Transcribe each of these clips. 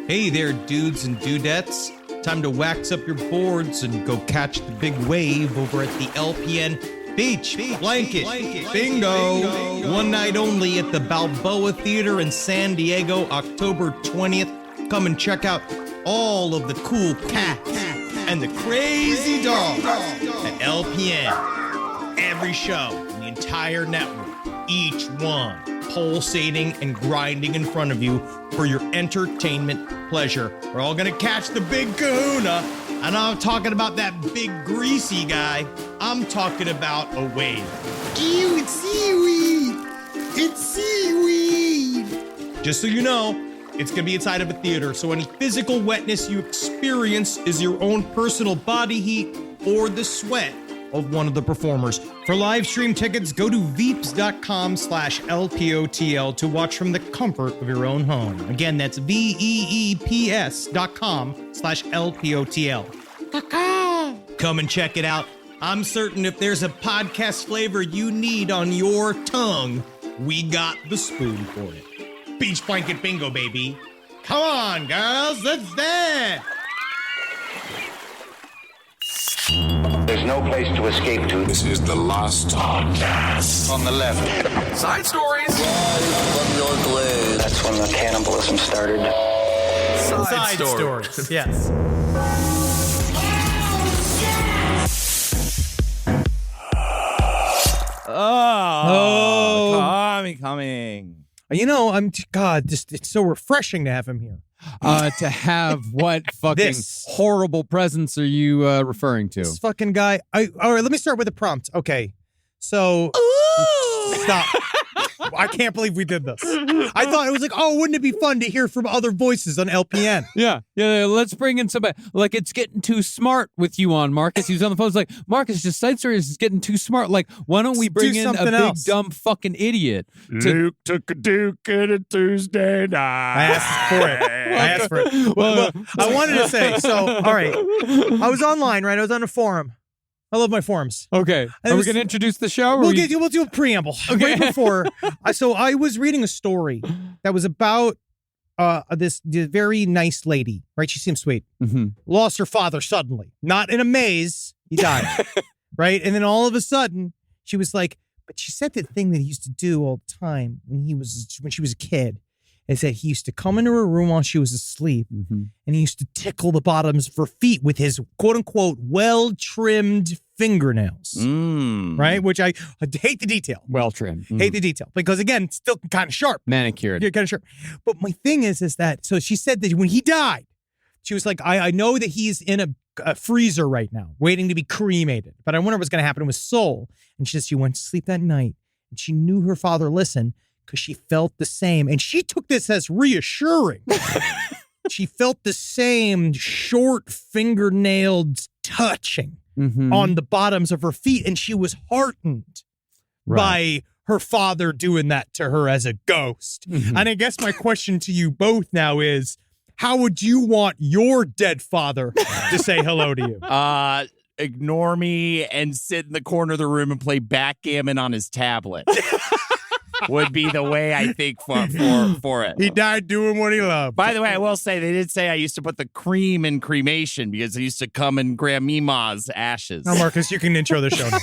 Hey there, dudes and dudettes. Time to wax up your boards and go catch the big wave over at the LPN Beach Blanket Bingo. One night only at the Balboa Theater in San Diego, October 20th. Come and check out all of the cool cats and the crazy dogs at LPN. Every show in the entire network, each one pulsating and grinding in front of you for your entertainment pleasure. We're all gonna catch the big kahuna, and I'm talking about that big greasy guy. I'm talking about a wave. Ew, it's seaweed! It's seaweed! Just so you know, it's gonna be inside of a theater, so any physical wetness you experience is your own personal body heat or the sweat of one of the performers. For live stream tickets, go to veeps.com/LPOTL to watch from the comfort of your own home. Again, that's VEEPS.com/LPOTL. Come and check it out. I'm certain if there's a podcast flavor you need on your tongue, we got the spoon for it. Beach Blanket Bingo, baby. Come on, girls, let's dance. There's no place to escape to. This is the last podcast. On the left. Side stories. From your glade. That's when the cannibalism started. Side stories. Yes. Coming. You know, it's so refreshing to have him here. To have what fucking horrible presence are you referring to? This fucking guy. All right, let me start with a prompt. Okay, so stop. I can't believe we did this. I thought it was like, oh, wouldn't it be fun to hear from other voices on LPN? Yeah. Let's bring in somebody. Like, it's getting too smart with you on, Marcus. He was on the phone. It's like, Marcus, just side stories is getting too smart. Like, why don't we bring in a big dumb fucking idiot? Luke took a Duke on a Tuesday night. I asked for it. Well, I wanted to say, so, all right. I was online, right? I was on a forum. I love my forums. Okay. Are we going to introduce the show? We'll do a preamble. Okay. Right before. So I was reading a story that was about this very nice lady, right? She seems sweet. Mm-hmm. Lost her father suddenly. Not in a maze. He died. Right? And then all of a sudden, she was like, but she said the thing that he used to do all the time when she was a kid. Is that he used to come into her room while she was asleep, and he used to tickle the bottoms of her feet with his quote-unquote well-trimmed fingernails, right? Which I hate the detail. Well-trimmed. Hate the detail. Because, again, it's still kind of sharp. Manicured. Yeah, kind of sharp. But my thing is that, so she said that when he died, she was like, I know that he's in a freezer right now, waiting to be cremated, but I wonder what's going to happen to his soul. And she says she went to sleep that night, and she knew her father listened, because she felt the same. And she took this as reassuring. She felt the same short fingernailed touching on the bottoms of her feet. And she was heartened by her father doing that to her as a ghost. And I guess my question to you both now is, how would you want your dead father to say hello to you? Ignore me and sit in the corner of the room and play backgammon on his tablet. Would be the way I think for it. He died doing what he loved. By the way, I will say they did say I used to put the cream in cremation because I used to come in Grandmama's ashes. Now, Marcus, you can intro the show now.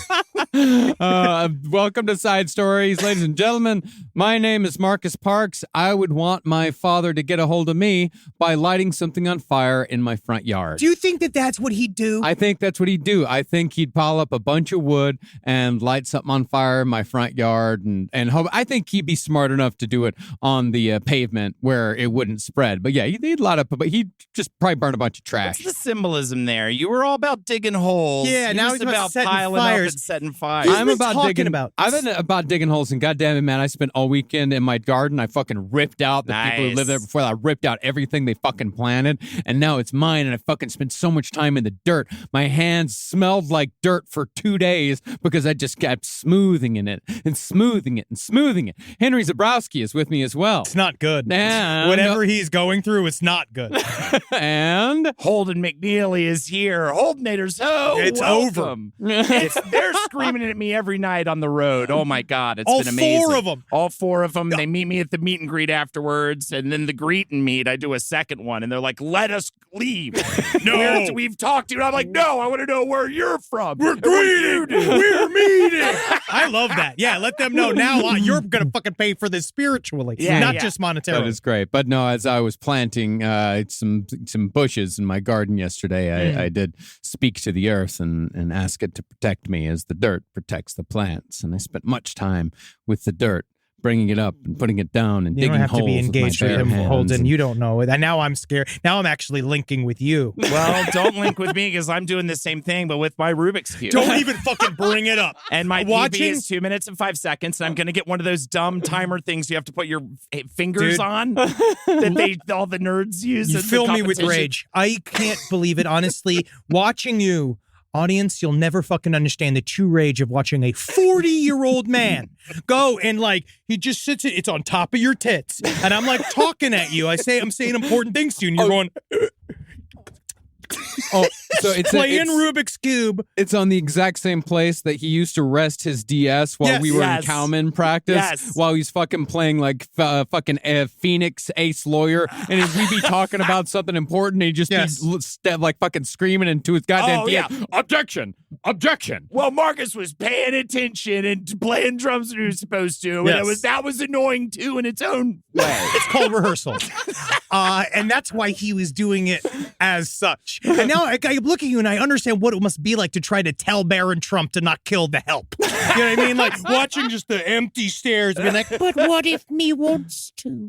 Welcome to Side Stories, ladies and gentlemen. My name is Marcus Parks. I would want my father to get a hold of me by lighting something on fire in my front yard. Do you think that that's what he'd do? I think that's what he'd do. I think he'd pile up a bunch of wood and light something on fire in my front yard and hope. I think he'd be smart enough to do it on the pavement where it wouldn't spread. But yeah, he'd light up, but he'd just probably burn a bunch of trash. What's the symbolism there? You were all about digging holes. Yeah, now he's about piling fires. up and setting fires. I'm about digging. I've been about about digging holes, and goddamn it, man, I spent all weekend in my garden. I fucking ripped out the people who lived there before. I ripped out everything they fucking planted, and now it's mine. And I fucking spent so much time in the dirt. My hands smelled like dirt for 2 days because I just kept smoothing it and smoothing it and smoothing it. Henry Zabrowski is with me as well. It's not good. And whatever he's going through, it's not good. And Holden McNeely is here. Holdenators Hoooooo. It's welcome. over. They're screaming screaming at me every night on the road. Oh my God, it's All been amazing. 4 of them. All 4 of them. They meet me at the meet and greet afterwards, and then the greet and meet, I do a second one, and they're like, "Let us leave." No, we've talked to you. And I'm like, "No, I want to know where you're from. We're greeting. We're meeting." I love that. Yeah, let them know now you're going to fucking pay for this spiritually, not just monetarily. That is great. But no, as I was planting some bushes in my garden yesterday, I did speak to the earth and ask it to protect me as the dirt protects the plants. And I spent much time with the dirt, bringing it up and putting it down and you digging don't have holes to be engaged with him, Holden. You don't know it. And now I'm scared. Now I'm actually linking with you. Well, don't link with me because I'm doing the same thing, but with my Rubik's Cube. Don't even fucking bring it up. And my PB is 2 minutes and 5 seconds, and I'm going to get one of those dumb timer things you have to put your fingers on that all the nerds use. You fill me with rage. I can't believe it, honestly. Watching you, audience, you'll never fucking understand the true rage of watching a 40-year-old man go and he just sits, it's on top of your tits. And I'm talking at you. I'm saying important things to you, and you're going... Oh, so it's playing Rubik's Cube. It's on the exact same place that he used to rest his DS while we were in cowman practice. Yes. While he's fucking playing fucking Phoenix Ace Lawyer, and we'd be talking about something important, and he'd just be fucking screaming into his goddamn DS. Objection. Well, Marcus was paying attention and playing drums when he was supposed to, and that was annoying too in its own way. It's called rehearsal. And that's why he was doing it as such. And now I look at you and I understand what it must be like to try to tell Barron Trump to not kill the help. You know what I mean? Watching just the empty stairs and being like, but what if me wants to?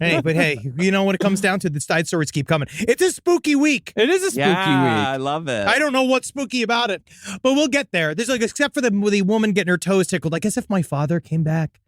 Hey, you know what it comes down to? The side stories keep coming. It's a spooky week. It is a spooky week. I love it. I don't know what's spooky about it, but we'll get there. There's except for the woman getting her toes tickled. I guess if my father came back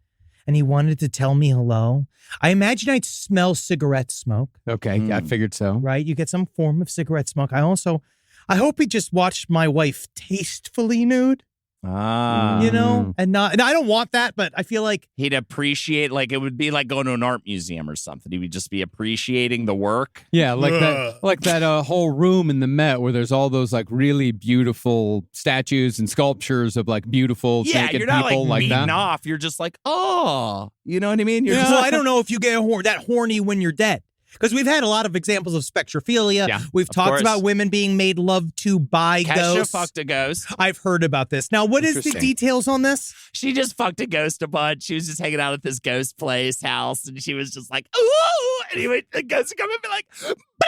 and he wanted to tell me hello, I imagine I'd smell cigarette smoke. Okay, I figured so. Right? You get some form of cigarette smoke. I hope he just watched my wife tastefully nude. You know, and I don't want that, but I feel like he'd appreciate, it would be like going to an art museum or something. He would just be appreciating the work. Yeah, that whole room in the Met where there's all those really beautiful statues and sculptures of beautiful naked you're not people like that. Off. You're just oh, you know what I mean? I don't know if you get that horny when you're dead. Because we've had a lot of examples of spectrophilia. Yeah, we've talked about women being made love to by ghosts. Kesha fucked a ghost. I've heard about this. Now, what is the details on this? She just fucked a ghost a bunch. She was just hanging out at this ghost house, and she was just like, ooh. Anyway, the ghost would come and be like, bah!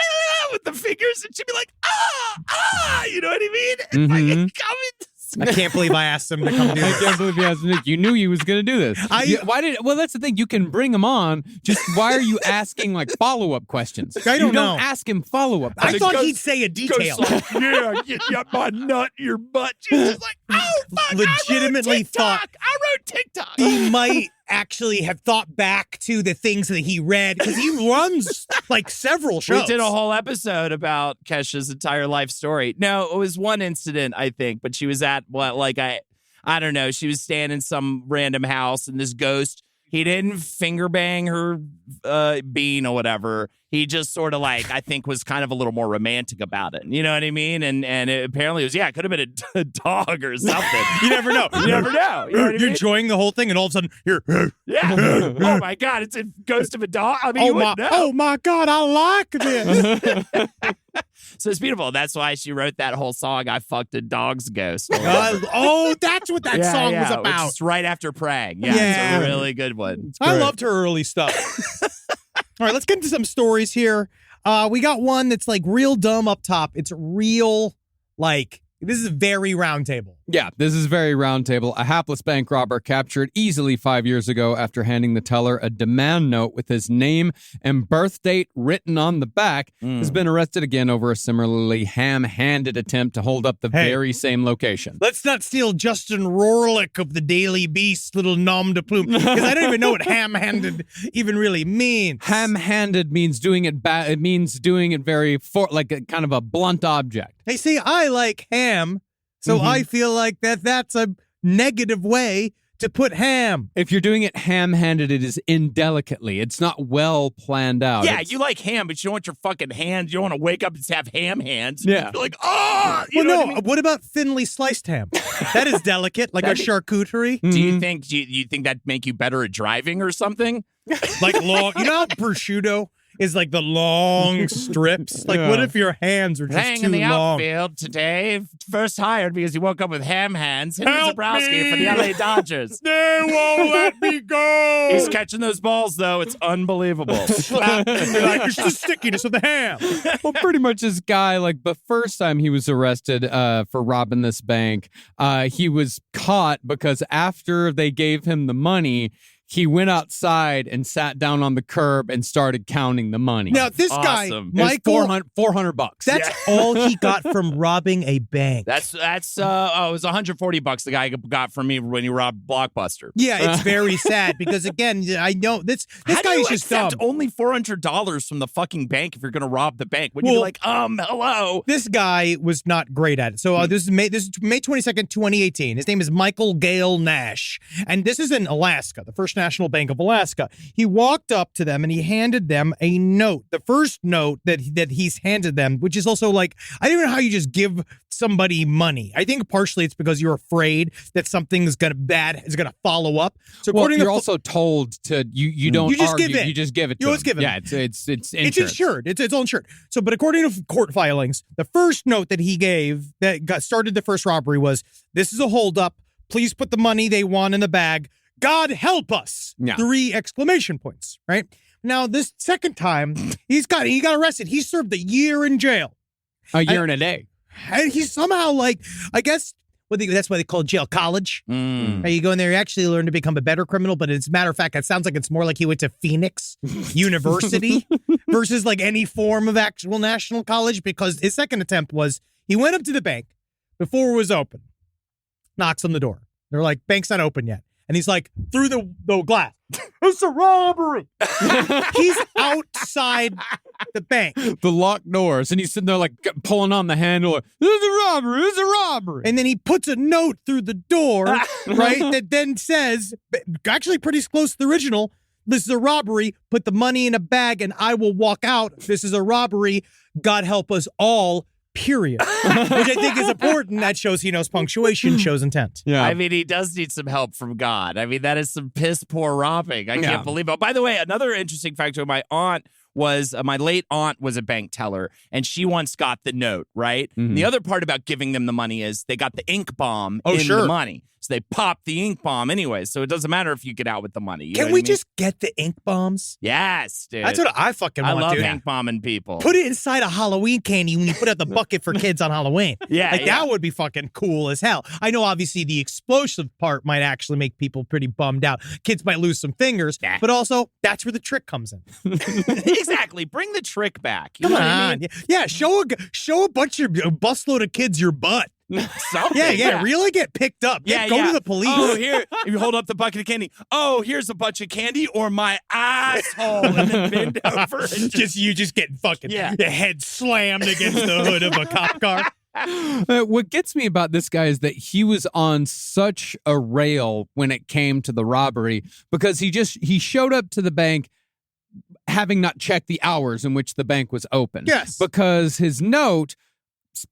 With the fingers, and she'd be like, you know what I mean? And I can't believe I asked him to come do this. I can't believe you asked him. You knew he was going to do this. Well, that's the thing. You can bring him on. Just why are you asking follow-up questions? I don't know. Ask him follow-up I thought he'd say a detail. Get my nut in your butt. She was just like, oh, fuck, legitimately I wrote TikTok. He might actually have thought back to the things that he read because he runs several shows. We did a whole episode about Kesha's entire life story. No, it was one incident, I think, but she was at I don't know. She was staying in some random house, and this ghost, he didn't finger bang her bean or whatever. He just sort of I think was kind of a little more romantic about it. You know what I mean? And it apparently was, it could have been a dog or something. You never know. You never know. You know You're enjoying the whole thing, and all of a sudden, you're... Yeah. Oh, my God. It's a ghost of a dog. I mean, oh, my God. I like this. So it's beautiful. That's why she wrote that whole song, I Fucked a Dog's Ghost. That's what that song was about. It's right after Praying. Yeah, it's a really good one. I loved her early stuff. All right, let's get into some stories here. We got one that's real dumb up top. It's real, this is very round table. Yeah, this is very round table. A hapless bank robber captured easily 5 years ago after handing the teller a demand note with his name and birth date written on the back has been arrested again over a similarly ham-handed attempt to hold up the very same location. Let's not steal Justin Rohrlich of the Daily Beast, little nom de plume, because I don't even know what ham-handed even really means. Ham-handed means doing it bad. It means doing it very kind of a blunt object. Hey, see, I like ham. So I feel like that's a negative way to put ham. If you're doing it ham-handed, it is indelicately. It's not well planned out. Yeah, It's- you like ham, but you don't want your fucking hands. You don't want to wake up and have ham hands. Yeah. You're like, oh! You Well, know no. what I mean? What about thinly sliced ham? That is delicate, like a charcuterie. Do you think that make you better at driving or something? Like long. You know how prosciutto is like the long strips? Like, what if your hands are just Playing too in the long? outfield today, first hired because he woke up with ham hands. Henry Help Zabrowski for the me! LA Dodgers. They won't let me go. He's catching those balls, though. It's unbelievable. Like, it's the stickiness of the ham. Well, pretty much this guy, like the first time he was arrested for robbing this bank, he was caught because after they gave him the money, he went outside and sat down on the curb and started counting the money. Now, this guy, Awesome. It was Michael, $400. that's all he got from robbing a bank. It was $140 the guy got from me when he robbed Blockbuster. Yeah, it's very sad because, again, I know this How guy do you is just dumb. accept only $400 from the fucking bank if you're going to rob the bank? When you're like, hello. This guy was not great at it. So this is May 22nd, 2018. His name is Michael Gale Nash. And this is in Alaska, the First National Bank of Alaska. He walked up to them and he handed them a note. The first note that he's handed them, which is also like, I don't know how you just give somebody money. I think partially it's because you're afraid that something is gonna follow up. So Well, according you're to also told to you don't You just argue, give in. you just give it to You always him. give in. Yeah, it's It's insurance. insured. It's all insured. So, but according to court filings, the first note that he gave that started the first robbery was, "This is a holdup. Please put the money they want in the bag. God help us!" Yeah. 3 exclamation points. Right now, this second time he got arrested. He served a year in jail, A year and a day. and he's somehow like, I guess. That's why they call it jail college. Mm. You go in there, you actually learn to become a better criminal. But as a matter of fact, it sounds like it's more like he went to Phoenix University versus like any form of actual national college. Because his second attempt was he went up to the bank before it was open, knocks on the door. They're like, "Bank's not open yet," and he's like, through the glass, "It's a robbery." He's outside the bank. The locked doors, and he's sitting there like pulling on the handle. It's a robbery. It's a robbery. And then he puts a note through the door, right, that then says, actually pretty close to the original, "This is a robbery. Put the money in a bag and I will walk out. This is a robbery. God help us all, period." Which I think is important. That shows he knows punctuation, shows intent. yeah. I mean, he does need some help from God. I mean, that is some piss poor robbing. I can't believe it. By the way, another interesting factor, my late aunt was a bank teller, and she once got the note, right? Mhm. And the other part about giving them the money is they got the ink bomb in sure. the money. So they pop the ink bomb anyway. So it doesn't matter if you get out with the money. You know Can what we I mean? just get the ink bombs? Yes, dude. That's what I fucking I want, love dude. ink bombing people. Put it inside a Halloween candy when you put out the bucket for kids on Halloween. Yeah, Like, yeah. that would be fucking cool as hell. I know, obviously, the explosive part might actually make people pretty bummed out. Kids might lose some fingers, Yeah. but also, that's where the trick comes in. Exactly. Bring the trick back. You Come know what I on. mean? Yeah, show a bunch of a busload of kids your butt. Something. Yeah, really get picked up. Yeah, Go yeah. to the police. Oh, here, you hold up the bucket of candy. Oh, here's a bunch of candy or my asshole. And then bend over. And you just get fucking Yeah. your head slammed against the hood of a cop car. What gets me about this guy is that he was on such a rail when it came to the robbery because he showed up to the bank having not checked the hours in which the bank was open. Yes. Because his note,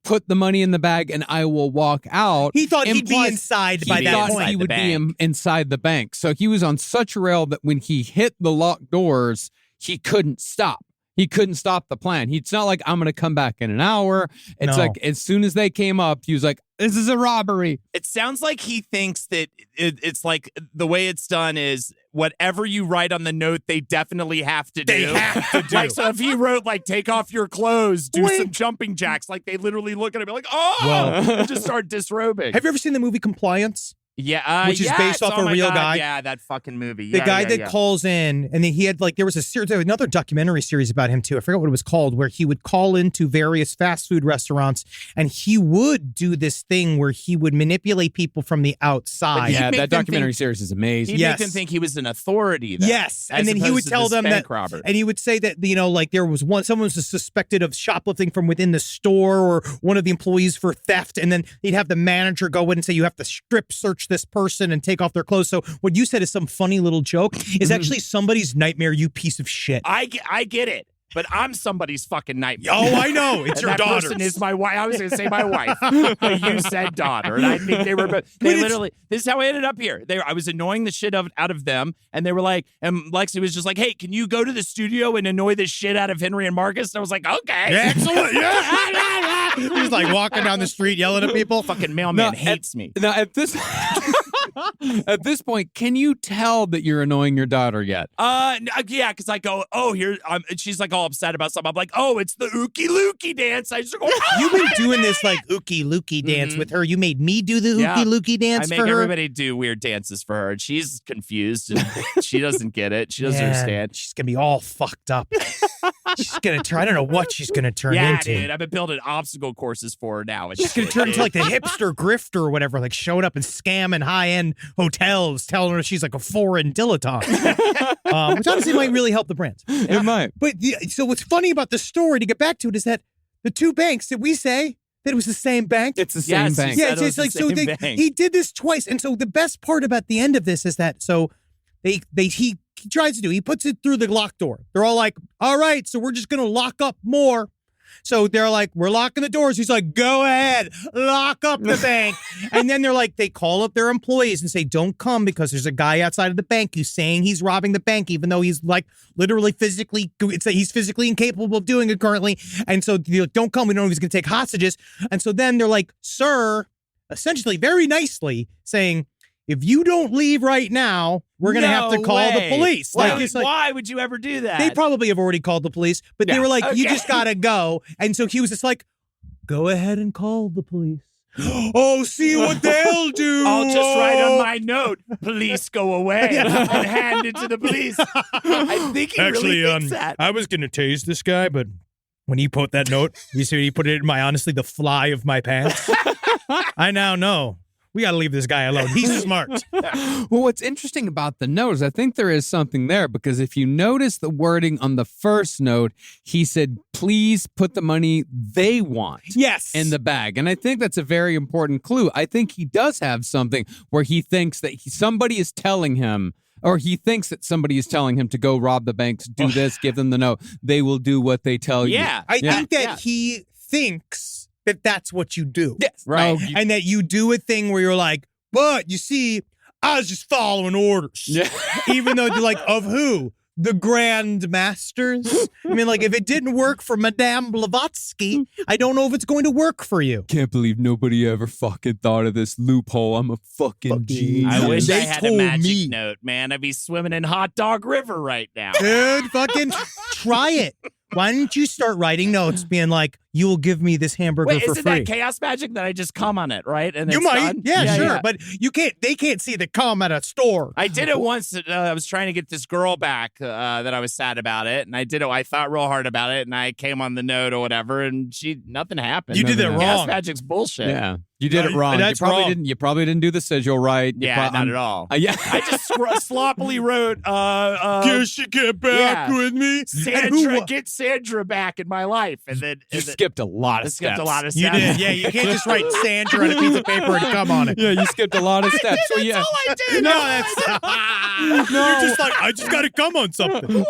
"Put the money in the bag and I will walk out." He thought he'd be implies inside he by that thought point. he the would be bank. inside the bank. So he was on such a rail that when he hit the locked doors, he couldn't stop. He couldn't stop the plan. It's not like, "I'm going to come back in an hour." It's No. like as soon as they came up, he was like, "This is a robbery." It sounds like he thinks that it's like the way it's done is whatever you write on the note, they definitely have to do. They have to do. Like, so if he wrote, like, "Take off your clothes, do Wink. some jumping jacks," like, they literally look at him like, "Oh," Well- and just start disrobing. Have you ever seen the movie Compliance? Yeah, Which is based off oh a my real God, guy? Yeah, that fucking movie. The Yeah, guy yeah, that yeah. calls in, and then he had there was another documentary series about him too. I forgot what it was called, where he would call into various fast food restaurants, and he would do this thing where he would manipulate people from the outside. He'd Yeah, make that them documentary think- series is amazing. He'd Yes. make them think he was an authority. Then, Yes, as and then he opposed would to tell this them bank that, robber. and he would say that like there was someone was suspected of shoplifting from within the store, or one of the employees for theft, and then he'd have the manager go in and say, "You have to strip search search this person and take off their clothes. So what you said is some funny little joke is actually somebody's nightmare, you piece of shit. I get it. But I'm somebody's fucking nightmare. Oh, I know. It's your that daughter. Person is my wife. I was going to say my wife, but you said daughter, and I think they were. They literally. This is how I ended up here. I was annoying the shit out of them, and they were like, and Lexi was just like, "Hey, can you go to the studio and annoy the shit out of Henry and Marcus?" And I was like, "Okay, yeah, excellent, yeah." He's like walking down the street yelling at people. Fucking mailman hates me. Now at this. At this point, can you tell that you're annoying your daughter yet? Yeah, because I go, oh, here, and she's like all upset about something. I'm like, oh, it's the ookie lookie dance. I just go, You've been doing this like ookie lookie dance with her. You made me do the ookie lookie dance for her. I make everybody do weird dances for her, and she's confused, and she doesn't get it. She doesn't understand. She's gonna be all fucked up. She's gonna turn. I don't know what she's gonna turn into. Yeah, dude, I've been building obstacle courses for her now. She's gonna turn into like the hipster grifter or whatever, like showing up and scamming high-end hotels, telling her she's like a foreign dilettante, which honestly might really help the brands. It might. But so what's funny about the story, to get back to it, is that the two banks, did we say that it was the same bank? It's the same bank. Yeah, it's like so he did this twice, and so the best part about the end of this is that he tries to do. He puts it through the locked door. They're all like, "All right, so we're just gonna lock up more." So they're like, "We're locking the doors." He's like, "Go ahead, lock up the bank." And then they're like, they call up their employees and say, "Don't come because there's a guy outside of the bank who's saying he's robbing the bank, even though he's like literally he's physically incapable of doing it currently." And so don't come. We don't know if he's going to take hostages. And so then they're like, "Sir," essentially very nicely saying, "If you don't leave right now, we're going to have to call the police." Why would you ever do that? They probably have already called the police, but they were like, "You just got to go." And so he was just like, "Go ahead and call the police." Oh, see what they'll do. I'll just write on my note, "Police go away," and hand it to the police. I think he really thinks that. I was going to tase this guy, but when he put that note, he put it in honestly, the fly of my pants. I now know. We got to leave this guy alone. He's smart. Well, what's interesting about the note is I think there is something there, because if you notice the wording on the first note, he said, "Please put the money they want in the bag." And I think that's a very important clue. I think he does have something where he thinks that somebody is telling him, or he thinks that somebody is telling him to go rob the banks, do this, give them the note. They will do what they tell you. I think that he thinks that that's what you do. Yes. Right. And that you do a thing where you're like, "But you see, I was just following orders." Yeah. Even though they're like, "Of who? The Grand Masters?" I mean, like, if it didn't work for Madame Blavatsky, I don't know if it's going to work for you. Can't believe nobody ever fucking thought of this loophole. I'm a fucking genius. I wish I They had a told magic me. note, man. I'd be swimming in Hot Dog River right now. Dude, fucking try it. Why don't you start writing notes being like, "You will give me this hamburger Wait, for isn't free"? that chaos magic that I just come on it, right? And You it's might. done? Yeah, sure. But you can't. They can't see the cum at a store. I did it once. I was trying to get this girl back that I was sad about it, and I did it. I thought real hard about it, and I came on the note or whatever, and nothing happened. You did it Chaos wrong. magic's bullshit. Yeah. You did it wrong. That's you probably wrong. didn't. You probably didn't do the sigil right. Yeah, not at all. Yeah. I just sloppily wrote. Guess you get back with me. Sandra, get Sandra back in my life, and then You skipped a lot of steps. skipped a lot of You steps. did. Yeah, you can't just write Sandra on a piece of paper and come on it. Yeah, you skipped a lot of steps. So yeah. I did. No, that's You're just like, I just got to come on something.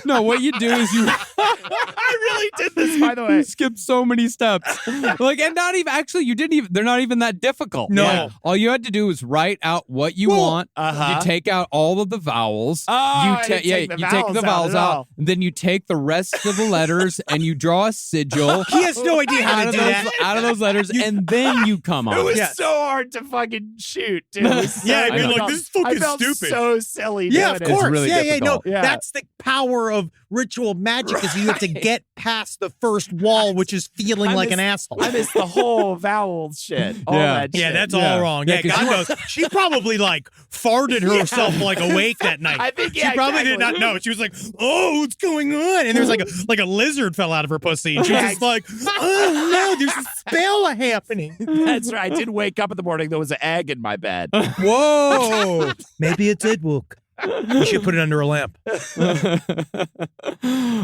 No, what you do is you I really did this, by the way. skip so many steps. Like, and not even, actually, you didn't even, they're not even that difficult. No. Yeah. All you had to do was write out what you want. You take out all of the vowels. Oh, I you didn't take the you take the vowels vowels out at out. all. And then you take the rest of the letters and you draw a sigil. He has no idea how out to of do those, that. out of those letters, and then you come on. It was Yes. so hard to fucking shoot, dude. It was so, Yeah, I'd be I like, felt- this is fucking I felt stupid. so silly. Yeah, of doing it. course. really No, difficult. Yeah. that's the power of ritual magic is you have to get past the first wall, which is feeling like an asshole. I missed the whole vowel shit. All Yeah. that shit. Yeah, that's Yeah. all wrong. Yeah, Yeah, 'cause God knows. She probably like farted herself like awake that night. I think, she yeah, probably did exactly. not know. She was like, "Oh, what's going on?" And there was like a lizard fell out of her pussy. And she was just like, "Oh no, there's a spell happening." That's right. I did wake up in the morning. There was an egg in my bed. Whoa, maybe it did work. You should put it under a lamp.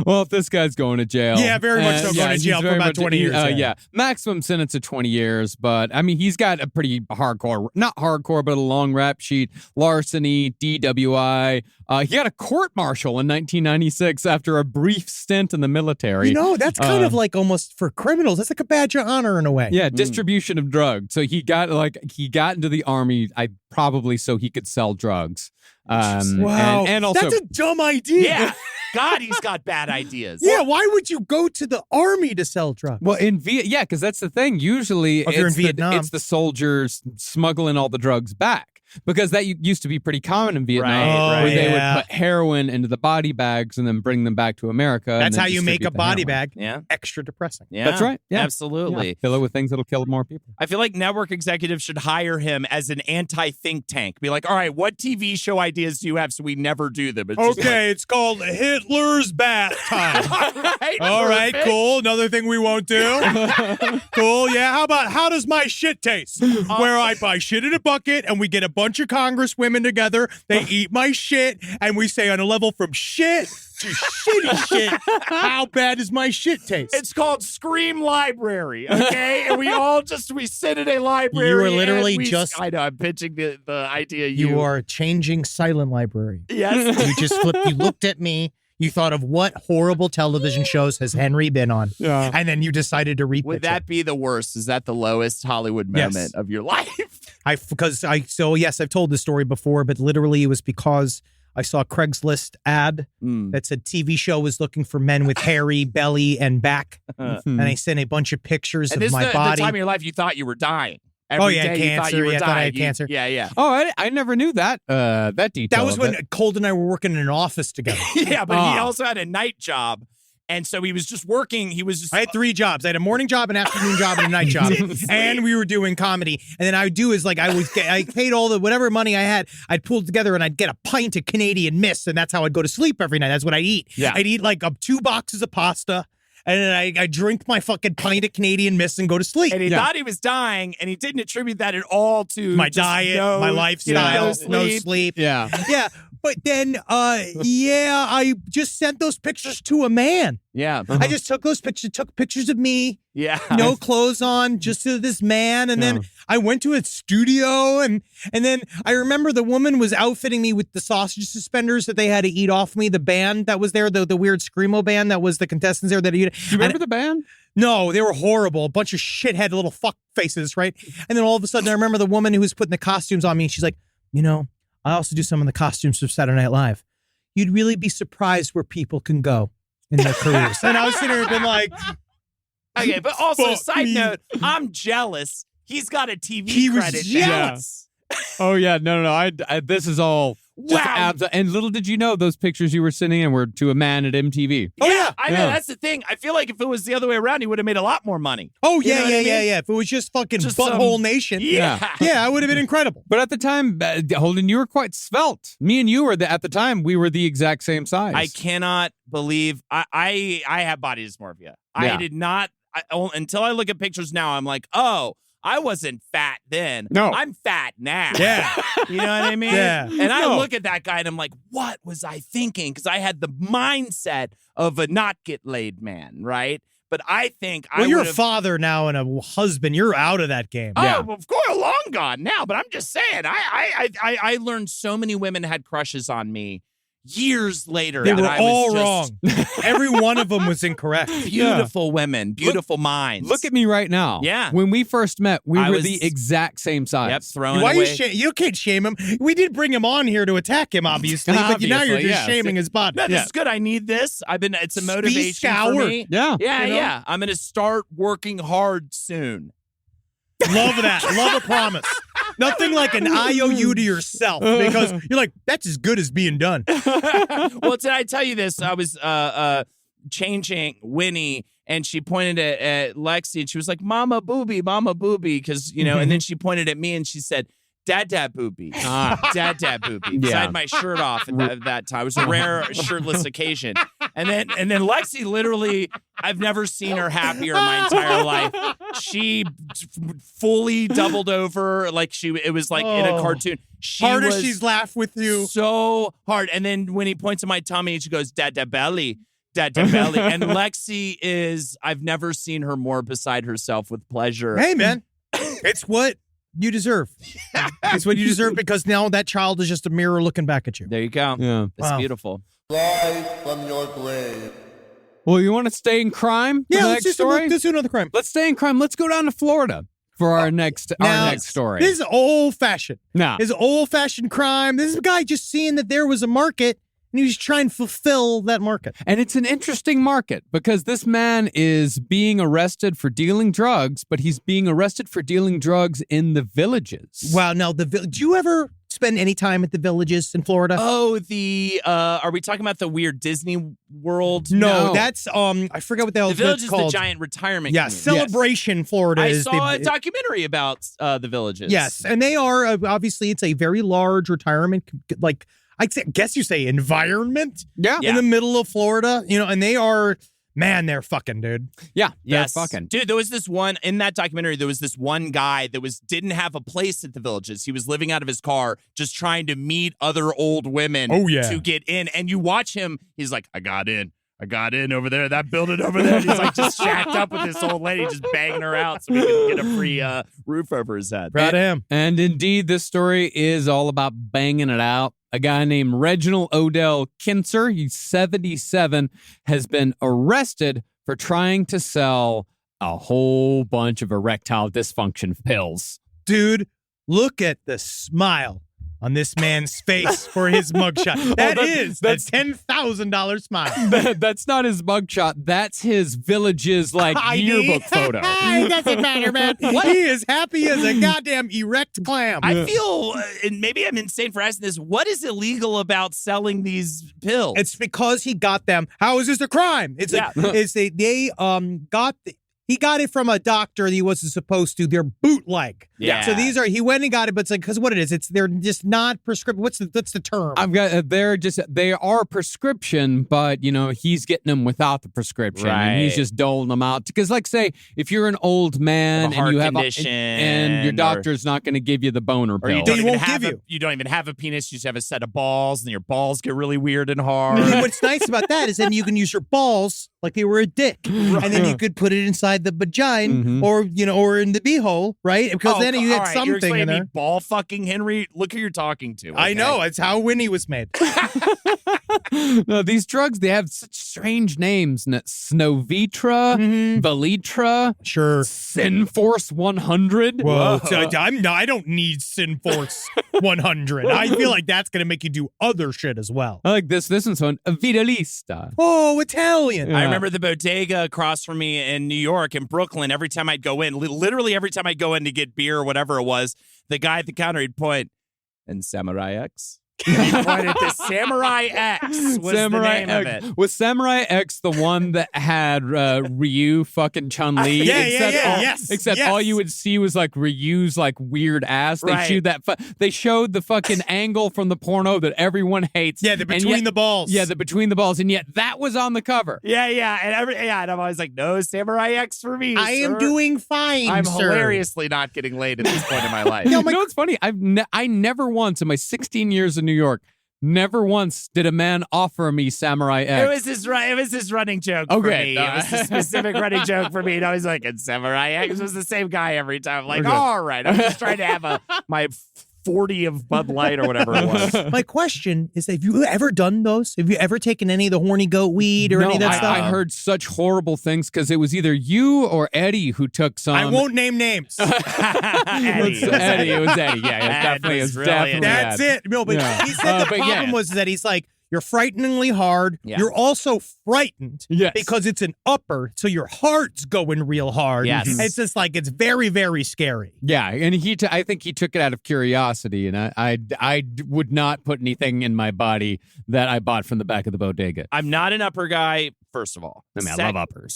Well, if this guy's going to jail. Yeah, very much so going to jail for about 20 years. Yeah. Maximum sentence of 20 years. But, I mean, he's got a pretty hardcore, not hardcore, but a long rap sheet. Larceny, DWI. He got a court-martial in 1996 after a brief stint in the military. You know, that's kind of like almost for criminals. That's like a badge of honor in a way. Yeah, distribution of drugs. So he got into the army, probably so he could sell drugs. Wow. And also, that's a dumb idea. Yeah. God, he's got bad ideas. Yeah, why would you go to the army to sell drugs? Well, because that's the thing. Usually, if you're in Vietnam, it's the soldiers smuggling all the drugs back. Because that used to be pretty common in Vietnam, Right. where they would put heroin into the body bags and then bring them back to America. That's how you make a body bag. Yeah. Extra depressing. Yeah. That's right. Yeah. Absolutely. Yeah. Fill it with things that'll kill more people. I feel like network executives should hire him as an anti-think tank. Be like, all right, what TV show ideas do you have so we never do them? It's It's called Hitler's bath time. All right, perfect. cool. Another thing we won't do. Cool, yeah. How does my shit taste? Where I buy shit in a bucket and we get a bunch of congresswomen together. They eat my shit and we say on a level from shit to shitty shit, how bad does my shit taste? It's called Scream Library, okay? And we sit in a library. You are literally and just- I know, I'm pitching the idea. You are changing silent library. Yes. You just flipped, you looked at me, you thought of what horrible television shows has Henry been on. Yeah. And then you decided to repitch Would that be the worst? Is that the lowest Hollywood moment of your life? Yes, I've told this story before, but literally it was because I saw a Craigslist ad that said TV show was looking for men with hairy belly and back. And I sent a bunch of pictures And of my body. the time of your life you thought you were dying. Every Every day cancer. you thought you were I thought I dying. had cancer. Yeah. Oh, I never knew that detail. That was when Cold and I were working in an office together. Yeah, but he also had a night job. And so he was just working. I had 3 jobs. I had a morning job, an afternoon job, and a night job. And we were doing comedy. And then I would do is like I paid all the whatever money I had, I'd pull it together and I'd get a pint of Canadian Mist, and that's how I'd go to sleep every night. That's what I'd eat. Yeah. I'd eat like 2 boxes of pasta. And then I drink my fucking pint of Canadian Mist and go to sleep. And he thought he was dying, and he didn't attribute that at all to my just diet, my lifestyle, no sleep. Yeah. Yeah. But then, I just sent those pictures to a man. Yeah. I just took those pictures, took pictures of me, Yeah. no clothes on, just to this man. And then I went to a studio, and then I remember the woman was outfitting me with the sausage suspenders that they had to eat off me. The band that was there, the weird Screamo band that was the contestants there. Do you remember the band? No, they were horrible. A bunch of shithead little fuck faces, right? And then all of a sudden, I remember the woman who was putting the costumes on me, and she's like, I also do some of the costumes for Saturday Night Live. You'd really be surprised where people can go in their careers. And I was sitting there and been like, Okay, but also, Fuck side me. note, I'm jealous. He's got a TV He was credit. jealous. Oh yeah, no. I this is all just Wow. abs. And little did you know, those pictures you were sending in were to a man at MTV. Oh, yeah. I know, that's the thing. I feel like if it was the other way around, he would have made a lot more money. oh, You know yeah, what I mean? yeah. If it was just fucking Just Butthole some- Nation. Yeah. Yeah, I would have been incredible. But at the time, Holden, you were quite svelte. Me and you were at the time we were the exact same size. I cannot believe I have body dysmorphia. I Yeah. did not until I look at pictures now. I'm like, oh, I wasn't fat then. No. I'm fat now. Yeah. You know what I mean? Yeah. And I No. look at that guy and I'm like, what was I thinking? Because I had the mindset of a not get laid man, right? But I think Well, I you're a would've- father now and a husband. You're out of that game. Oh, Yeah. of course, long gone now. But I'm just saying, I learned so many women had crushes on me years later. They and were I was all just wrong. Every one of them was incorrect. Beautiful women, beautiful minds. Look at me right now. Yeah. When we first met, we I were was- the exact same size. Yep, throwing Why away. you can't shame him. We did bring him on here to attack him, obviously, but now you're Obviously, just yeah. shaming his body. No, this is good. I need this. It's a Be motivation for scoured. me. Yeah. Yeah, You know? yeah. I'm gonna start working hard soon. Love that. Love a promise. Nothing like an IOU to yourself, because you're like, that's as good as being done. Well, did I tell you this? I was changing Winnie, and she pointed at Lexi, and she was like, "Mama booby, because and then she pointed at me, and she said, "Dad booby, dad booby." Because I had my shirt off at that time. It was a rare shirtless occasion, and then Lexi literally, I've never seen her happier in my entire life. She fully doubled over, like it was like in a cartoon. Hard as she's laughed with you. So hard. And then when he points at my tummy, she goes, "Dada belly, dada belly." And Lexi I've never seen her more beside herself with pleasure. Hey, man, it's what you deserve. It's what you deserve because now that child is just a mirror looking back at you. There you go. Yeah. It's beautiful. Rise from your grave. Well, you want to stay in crime? Yeah, for the let's next story? do another crime. Let's stay in crime. Let's go down to Florida for our next story. This is old-fashioned. Nah. This is old-fashioned crime. This is a guy just seeing that there was a market, and he was trying to fulfill that market. And it's an interesting market because this man is being arrested for dealing drugs, but he's being arrested for dealing drugs in the villages. Wow, now, do you ever spend any time at the villages in Florida? Oh, are we talking about the weird Disney World? No, that's, I forget what the hell The Village it's is called. the giant retirement Yeah, community. Celebration Florida. I saw a documentary about the villages. Yes, and they are, obviously, it's a very large retirement, like, guess you say environment in the middle of Florida, and they are, man, they're fucking, dude. Yeah, Yes. they're fucking. Dude, there was this one, in that documentary, there was this one guy that didn't have a place at the villages. He was living out of his car, just trying to meet other old women to get in. And you watch him, he's like, I got in over there, that building over there. And he's like just shacked up with this old lady, just banging her out so he can get a free roof over his head. Proud of him. And indeed, this story is all about banging it out. A guy named Reginald Odell Kinzer, he's 77, has been arrested for trying to sell a whole bunch of erectile dysfunction pills. Dude, look at the smile on this man's face for his mugshot. That's a $10,000 smile. That's not his mugshot. That's his village's yearbook photo. It doesn't matter, man. He is happy as a goddamn erect clam. I feel, and maybe I'm insane for asking this, what is illegal about selling these pills? It's because he got them. How is this a crime? It's he got it from a doctor that he wasn't supposed to. They're bootleg. Yeah. So he went and got it, but it's like, because what it is, they're just not prescriptive. What's the term? They are prescription, but he's getting them without the prescription, and he's just doling them out. Because, like, say, if you're an old man and you have and your doctor's not going to give you the boner pill, you don't even have a penis. You just have a set of balls, and your balls get really weird and hard. What's nice about that is then you can use your balls like they were a dick, and then you could put it inside the vagina, or in the beehole, right? Because then you get something in there. Ball fucking Henry. Look who you're talking to. Okay? I know. It's how Winnie was made. No, these drugs, they have such strange names. Snovitra, Valitra, sure, Synforce 100. Whoa. I don't need Synforce 100. I feel like that's going to make you do other shit as well. I like this one's one, Vitalista. Oh, Italian. Yeah. I remember the bodega across from me in New York, in Brooklyn. Every time I'd go in, literally every time I'd go in to get beer or whatever it was, the guy at the counter, he'd point, and Samurai X. He pointed to Samurai X was Samurai the name X. of it. Was Samurai X the one that had Ryu fucking Chun-Li? Except all you would see was like Ryu's like weird ass. They they showed the fucking angle from the porno that everyone hates. Yeah, the between the balls. Yeah, the between the balls, and yet that was on the cover. Yeah, and I'm always like, no Samurai X for me. I am doing fine. I'm sir. hilariously not getting laid at this point in my life. You know what's funny? I never once in my 16 years in New York, never once did a man offer me Samurai X. It was this running joke for me. It was a specific running joke for me. And I was like, and Samurai X was the same guy every time. I'm like, all right. I'm just trying to have my 40 of Bud Light or whatever it was. My question is, have you ever done those? Have you ever taken any of the horny goat weed or any of that stuff? I heard such horrible things because it was either you or Eddie who took some. I won't name names. Eddie. It was Eddie. Yeah, it was definitely That's Ed. it. No, but he said the problem was that he's like, you're frighteningly hard. Yeah. You're also frightened Yes. because it's an upper, so your heart's going real hard. Yes. It's just like, it's very, very scary. Yeah, and I think he took it out of curiosity, and I would not put anything in my body that I bought from the back of the bodega. I'm not an upper guy, first of all. I love uppers.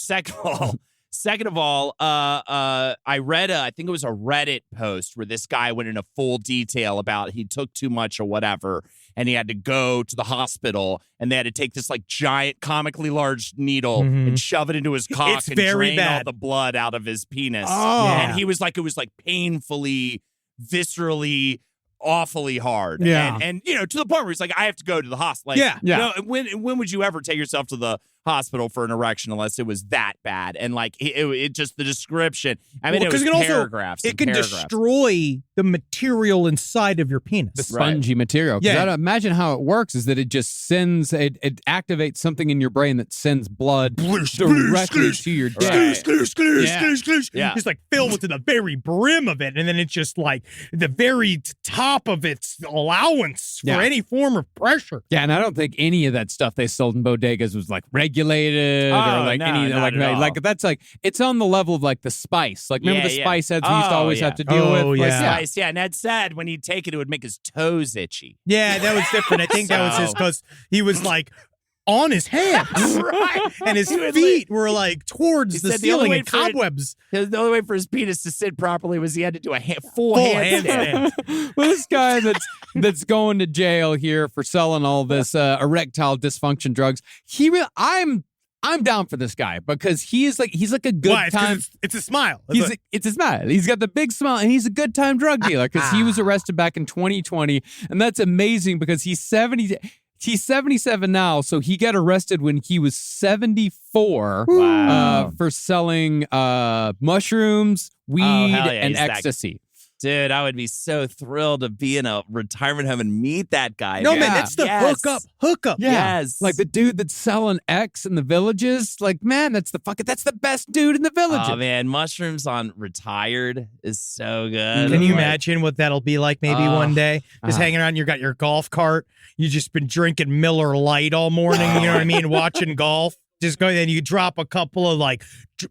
Second of all, I read I think it was a Reddit post where this guy went into full detail about he took too much or whatever, and he had to go to the hospital, and they had to take this like giant, comically large needle and shove it into his cock and drain all the blood out of his penis. Oh. And he was like, it was like painfully, viscerally awfully hard. Yeah. And to the point where he's like, I have to go to the hospital. Like, Yeah. Yeah. When would you ever take yourself to the hospital for an erection unless it was that bad? And like, it just the description. I mean, Well, it was 'cause it can also- paragraphs. It and can paragraphs. destroy the material inside of your penis. The spongy material. 'Cause Yeah. I imagine how it works is that it just sends, it activates something in your brain that sends blood directly to your dick. Yeah. Just like filled to the very brim of it. And then it's just like the very top of its allowance for Yeah. any form of pressure. Yeah, and I don't think any of that stuff they sold in bodegas was like regulated or like no, any not at all. like that's like it's on the level of like the spice. Like remember Yeah, the yeah. spice heads we used to Oh, always yeah. have to deal Oh, with? Like, yeah. Spice, yeah. Ned said when he'd take it, it would make his toes itchy. Yeah, that was different. I think that was his because he was like on his hands. Right. And his He would feet were like towards He the said the only ceiling way and for it- cobwebs. The only way for his penis to sit properly was he had to do a full Full handstand. handstand. Well, this guy that's going to jail here for selling all this erectile dysfunction drugs, I'm down for this guy because he's like a good Why? It's 'cause time. It's a smile. It's a smile. He's got the big smile, and he's a good time drug dealer because he was arrested back in 2020, and that's amazing because he's 70. He's 77 now, so he got arrested when he was 74 Wow. for selling mushrooms, weed, hell yeah, and he's that- ecstasy. Dude, I would be so thrilled to be in a retirement home and meet that guy. no, man, Yeah. that's the Yes. hookup. Yeah. Yes. Like the dude that's selling X in the villages. Like, man, that's the best dude in the villages. Oh man, mushrooms on retired is so good. Can you Like, imagine what that'll be like maybe one day? Just hanging around, you got your golf cart. You just been drinking Miller Lite all morning, you know what I mean? Watching golf. Just go, then you drop a couple of like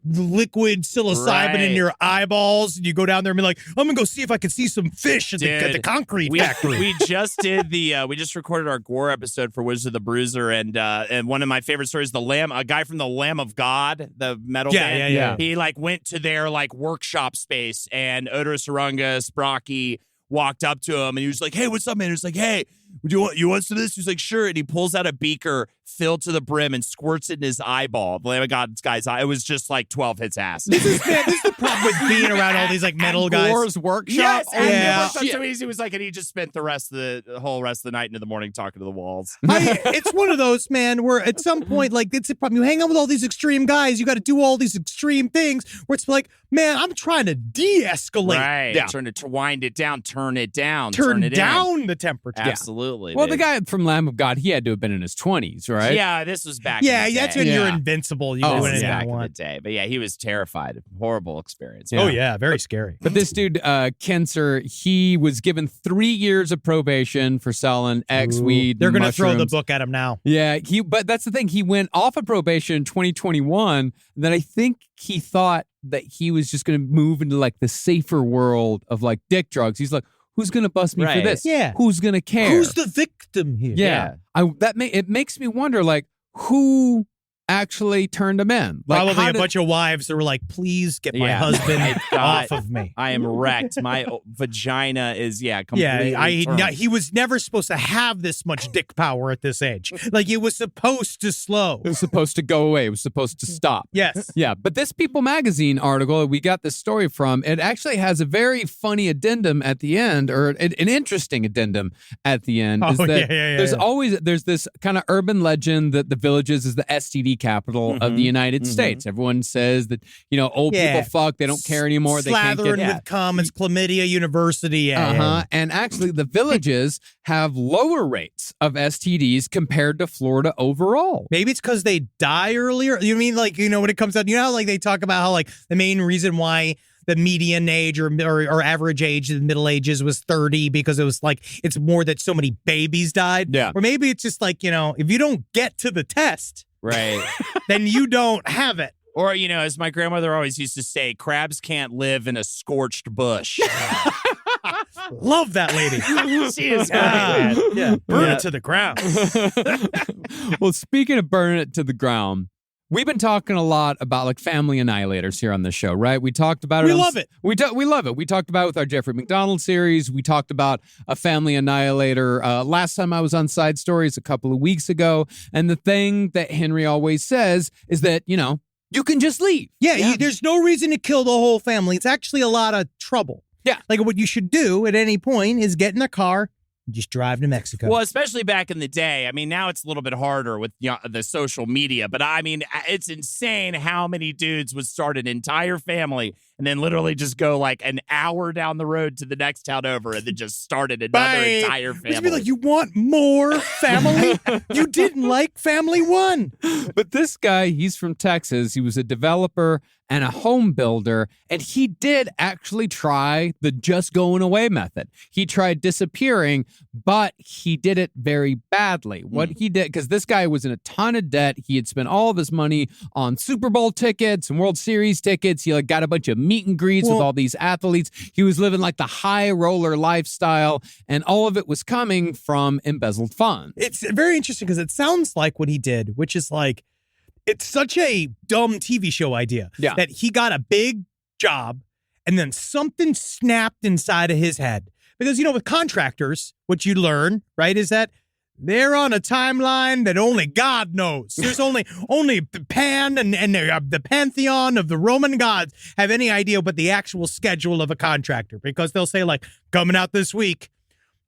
liquid psilocybin in Right. your eyeballs, and you go down there and be like, I'm gonna go see if I can see some fish at the Dude, concrete We factory. just did we just recorded our gore episode for Wizard of the Bruiser, and one of my favorite stories, a guy from the Lamb of God, the metal band. Yeah. He like went to their like workshop space, and Odor Sarunga Sprocky walked up to him and he was like, "Hey, what's up, man?" He was like, "Hey, you want some of this?" He was like, "Sure." And he pulls out a beaker filled to the brim and squirts it in his eyeball. The Lamb of God's guy's eye. It was just like 12 hits ass. This is the problem with being around all these like metal guys. Gore's workshop. Yes, Oh, and yeah. it worked out so easy. It was like, and he just spent the whole rest of the night into the morning talking to the walls. It's one of those, man, where at some point, like, it's a problem. You hang out with all these extreme guys, you got to do all these extreme things where it's like, man, I'm trying to de-escalate. Right. Yeah. Trying to wind it down, turn it down, Turn it down the temperature. in. Absolutely. Well, the dude. guy from Lamb of God, he had to have been in his 20s, right? Yeah, this was back. Yeah, in the that's day. when you're Yeah. invincible. You Oh, do This anything was back you in the want. day. But yeah, he was terrified. Horrible experience. Yeah. Oh, yeah, very scary. But this dude, Kenser, he was given 3 years of probation for selling X weed. They're going to throw the book at him now. Yeah, but that's the thing. He went off of probation in 2021. Then I think he thought that he was just going to move into like the safer world of like dick drugs. He's like, who's going to bust me for Right. this? Yeah. Who's going to care? Who's the victim here? yeah. It makes me wonder, like, who actually turned him in? Like, Probably how a did- bunch of wives that were like, please get my Yeah. husband I got- off of me. I am wrecked. My vagina is completely. turned. He was never supposed to have this much dick power at this age. Like, it was supposed to slow. It was supposed to go away. It was supposed to stop. Yes. Yeah, but this People magazine article we got this story from, it actually has a very funny addendum at the end, or an interesting addendum at the end. Is Oh, that yeah, there's this kind of urban legend that the Villages is the STD capital of the United States. Everyone says that, old Yeah. people fuck, they don't care anymore. They can't Slathering get with cum. It's chlamydia university. Yeah. Uh-huh. And actually, the Villages have lower rates of STDs compared to Florida overall. Maybe it's because they die earlier. You mean like, when it comes out, how like they talk about how like the main reason why the median age or average age in the Middle Ages was 30 because it was like, it's more that so many babies died. Yeah. Or maybe it's just like, if you don't get to the test, Right. then you don't have it. Or, as my grandmother always used to say, crabs can't live in a scorched bush. Love that lady. She is great, Ah, man. yeah. Burn Yeah. it to the ground. Well, speaking of burning it to the ground, we've been talking a lot about like family annihilators here on the show, right? We talked about it. We love it. We love it. We talked about it with our Jeffrey McDonald series. We talked about a family annihilator last time I was on Side Stories a couple of weeks ago. And the thing that Henry always says is that, you can just leave. Yeah, there's no reason to kill the whole family. It's actually a lot of trouble. Yeah. Like what you should do at any point is get in a car and just drive to Mexico. Well, especially back in the day. I mean, now it's a little bit harder with the social media, but I mean, it's insane how many dudes would start an entire family and then literally just go like an hour down the road to the next town over and then just started another entire family. Just be like, you want more family? You didn't like family one. But this guy, he's from Texas. He was a developer and a home builder, and he did actually try the just going away method. He tried disappearing, but he did it very badly. What he did, because this guy was in a ton of debt. He had spent all of his money on Super Bowl tickets and World Series tickets. He got a bunch of meet and greets with all these athletes. He was living like the high roller lifestyle, and all of it was coming from embezzled funds. It's very interesting because it sounds like what he did, which is like, it's such a dumb TV show idea that he got a big job and then something snapped inside of his head. Because, with contractors, what you learn, right, is that they're on a timeline that only God knows. There's only Pan and the pantheon of the Roman gods have any idea what the actual schedule of a contractor, because they'll say like, coming out this week,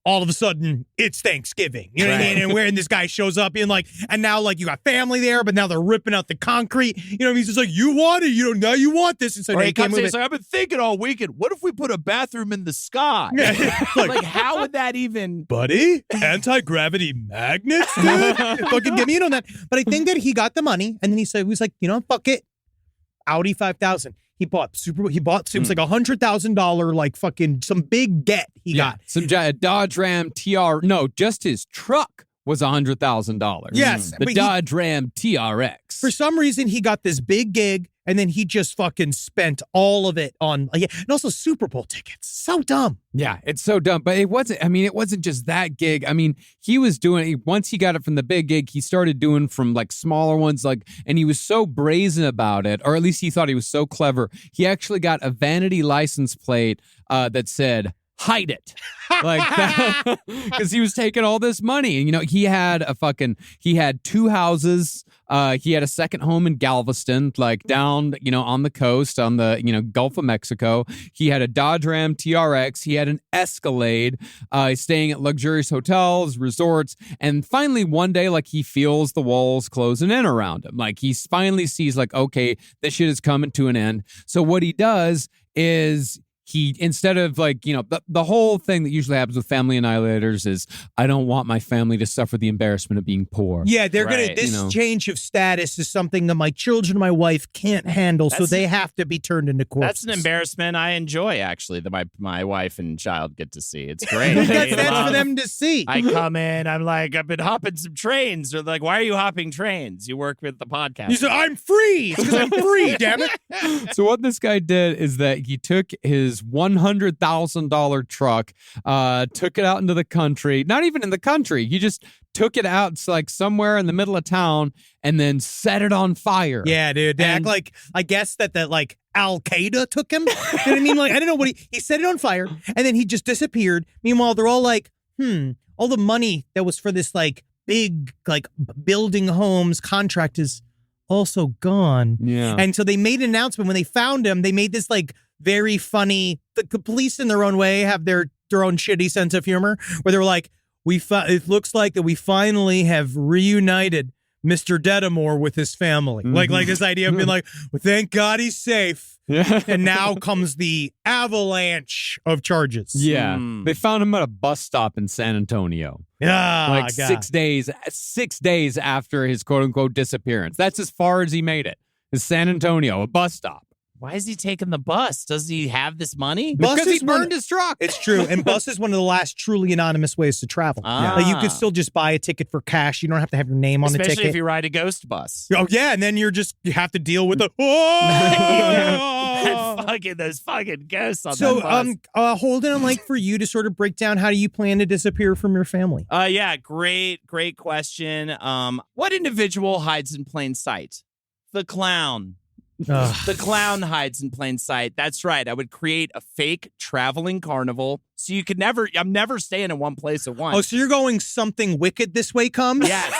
all of a sudden it's Thanksgiving. You know what I mean? And where this guy shows up and and now like you got family there, but now they're ripping out the concrete. He's just like, you want it, now you want this. And so he comes in, he's like, I've been thinking all weekend, what if we put a bathroom in the sky? like how would that even... Buddy, anti-gravity magnets, dude? Fucking get me in on that. But I think that he got the money and then he was like, fuck it. Audi 5000. He bought it was like $100,000, like fucking some big debt he got. Some Dodge Ram TR. No, just his truck was $100,000. Yes. The Dodge Ram TRX. For some reason, he got this big gig and then he just fucking spent all of it on, and also Super Bowl tickets. So dumb. Yeah, it's so dumb. But it wasn't just that gig. I mean, he was doing, once he got it from the big gig, he started doing from like smaller ones, and he was so brazen about it, or at least he thought he was so clever. He actually got a vanity license plate that said, hide it. Like that, because he was taking all this money. And, he had 2 houses. He had a second home in Galveston, like down, on the coast, on the, Gulf of Mexico. He had a Dodge Ram TRX. He had an Escalade, staying at luxurious hotels, resorts. And finally, one day, he feels the walls closing in around him. Like he finally sees okay, this shit is coming to an end. So what he does is, he, instead of the whole thing that usually happens with family annihilators is, I don't want my family to suffer the embarrassment of being poor. Yeah, they're going to, this change of status is something that my children and my wife can't handle, so they have to be turned into corpses. That's an embarrassment I enjoy, actually, that my wife and child get to see. It's great. That's for them to see. I come in, I'm like, I've been hopping some trains. They're like, why are you hopping trains? You work with the podcast. You said, I'm free. It's because I'm free, damn it. So what this guy did is that he took his $100,000 truck, took it out into the country, not even in the country. He just took it out somewhere in the middle of town and then set it on fire. Yeah, dude. They act like, I guess that Al Qaeda took him. You know what I mean? I don't know what he set it on fire and then he just disappeared. Meanwhile, they're all like, all the money that was for this big building homes contract is also gone. Yeah. And so they made an announcement when they found him. They made this very funny, the police in their own way have their own shitty sense of humor, where they were like, it looks like that we finally have reunited Mr. Dedamore with his family. Like this idea of being like, well, thank God he's safe. Yeah. And now comes the avalanche of charges. Yeah. They found him at a bus stop in San Antonio. Yeah. 6 days after his quote unquote disappearance. That's as far as he made it. Is San Antonio, a bus stop. Why is he taking the bus? Does he have this money? Because he burned his truck. It's true. And bus is one of the last truly anonymous ways to travel. You could still just buy a ticket for cash. You don't have to have your name on the ticket. Especially if you ride a ghost bus. Oh, yeah. And then you have to deal with the... Those fucking ghosts on that bus. Holden, I'd like for you to sort of break down how do you plan to disappear from your family? Yeah, great question. What individual hides in plain sight? The clown. The clown hides in plain sight. That's right. I would create a fake traveling carnival so I'm never staying in one place at once. Oh, so you're going something wicked this way comes? Yes.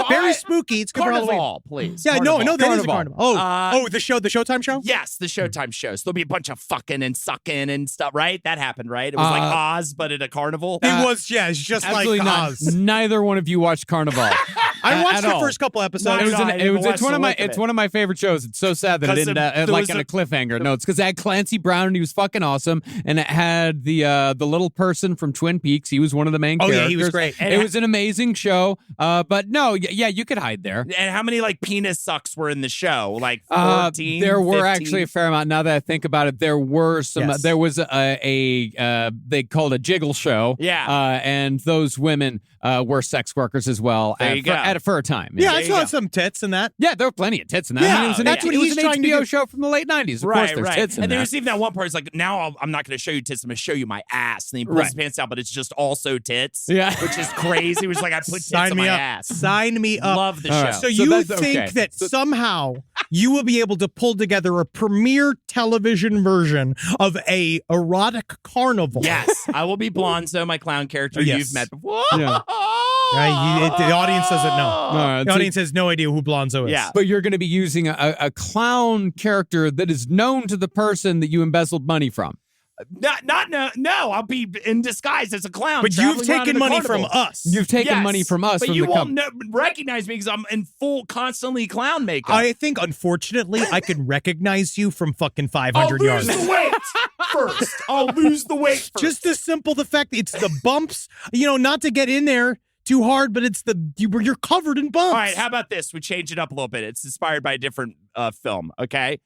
Very spooky. It's good for Halloween. Carnival, please. Yeah, Carnival. no, that is a carnival. Oh, the Showtime show? Yes, the Showtime show. So there'll be a bunch of fucking and sucking and stuff, right? That happened, right? It was like Oz, but at a carnival. It was, yeah, it's just like Absolutely not. Oz. Neither one of you watched Carnival. I watched the all. first couple episodes. It's one of my favorite shows. It's so sad that it ended up like on a cliffhanger. No, it's because it had Clancy Brown and he was fucking awesome, and it had the little person from Twin Peaks. He was one of the main characters. Yeah, he was great. It was an amazing show. But no, yeah, you could hide there. And how many like penis sucks were in the show? Like 14, there were 15? actually a fair amount. Now that I think about it, there were some. Yes. There was they called a jiggle show. Yeah. And those women were sex workers as well. There you go. For a time. Yeah, There I you saw go. some tits in that. Yeah, there were plenty of tits in that. Yeah, I mean, it was an, that's what it was he's an trying to HBO do. show from the late 90s. Of course, there's tits in And that. there's even that one part. It's like, now I'm not going to show you tits. I'm going to show you my ass. And he pulls his pants down, but it's just also tits. Yeah. Which is crazy. Which is like, I put tits on my ass. Sign me up. Love the All show. right. So you that's think okay. that somehow you will be able to pull together a premiere television version of a erotic carnival? Yes. I will be Blonzo, my clown character Yes. you've met before. Yeah. The audience doesn't know. No, The audience has no idea who Blonzo is. Yeah. But you're going to be using a clown character that is known to the person that you embezzled money from. No, I'll be in disguise as a clown. But you've traveling around taken in a money carnival. from us. You've taken Yes, money from us. but from you the won't recognize me because I'm in full, constantly clown makeup. I think, unfortunately, I can recognize you from fucking 500 I'll yards. lose the weight first. I'll lose the weight first. Just the simple the fact that it's the bumps, not to get in there too hard, but it's you're covered in bumps. All right, how about this? We change it up a little bit. It's inspired by a different film, okay?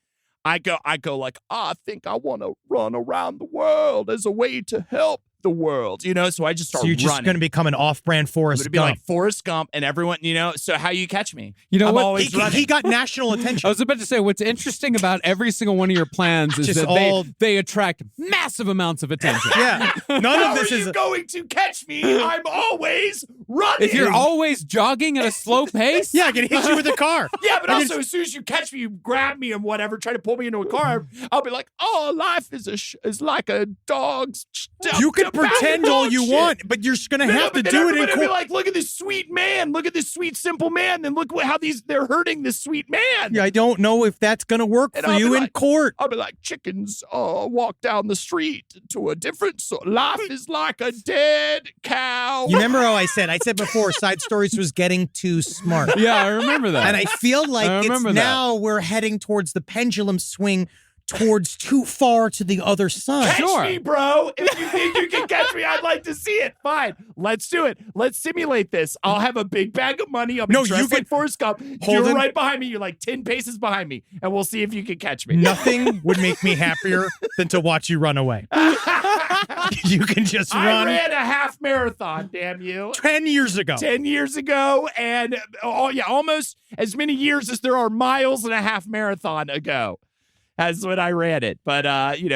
I go like, I think I want to run around the world as a way to help the world, so I just start So you're just running. going to become an off-brand Forrest It'd be Gump. like Forrest Gump and everyone, so how you catch me? You know I'm what? always running. He got national attention. I was about to say, what's interesting about every single one of your plans is Just that all- they attract massive amounts of attention. Yeah. None How of this are is... you going to catch me? I'm always running. If you're always jogging at a slow pace, Yeah, I can hit you with a car. Yeah, but also as soon as you catch me, you grab me and whatever, try to pull me into a car, I'll be like, "Oh, life is like a dog's." You can pretend all you want, but you're just going to have to do it in Be court. like, look at this sweet man. Look at this sweet, simple man. Then look how they're hurting this sweet man. Yeah, I don't know if that's going to work And for I'll you be in like- court. I'll be like, chickens walk down the street to a different life is like a dead cow. You remember how I said before, Side Stories was getting too smart. yeah, I remember that. And I feel like I it's remember that. now we're heading towards the pendulum swing towards too far to the other side. Catch me, bro. If you think you can catch me, I'd like to see it. Fine. Let's do it. Let's simulate this. I'll have a big bag of money. I'll be No, dressed you can- like Forrest Gump. You're Holden- right behind me. You're like 10 paces behind me. And we'll see if you can catch me. Nothing would make me happier than to watch you run away. You can just I run ran a half marathon, damn you. 10 years ago. 10 years ago. And almost as many years as there are miles and a half marathon ago. That's when I ran it. But,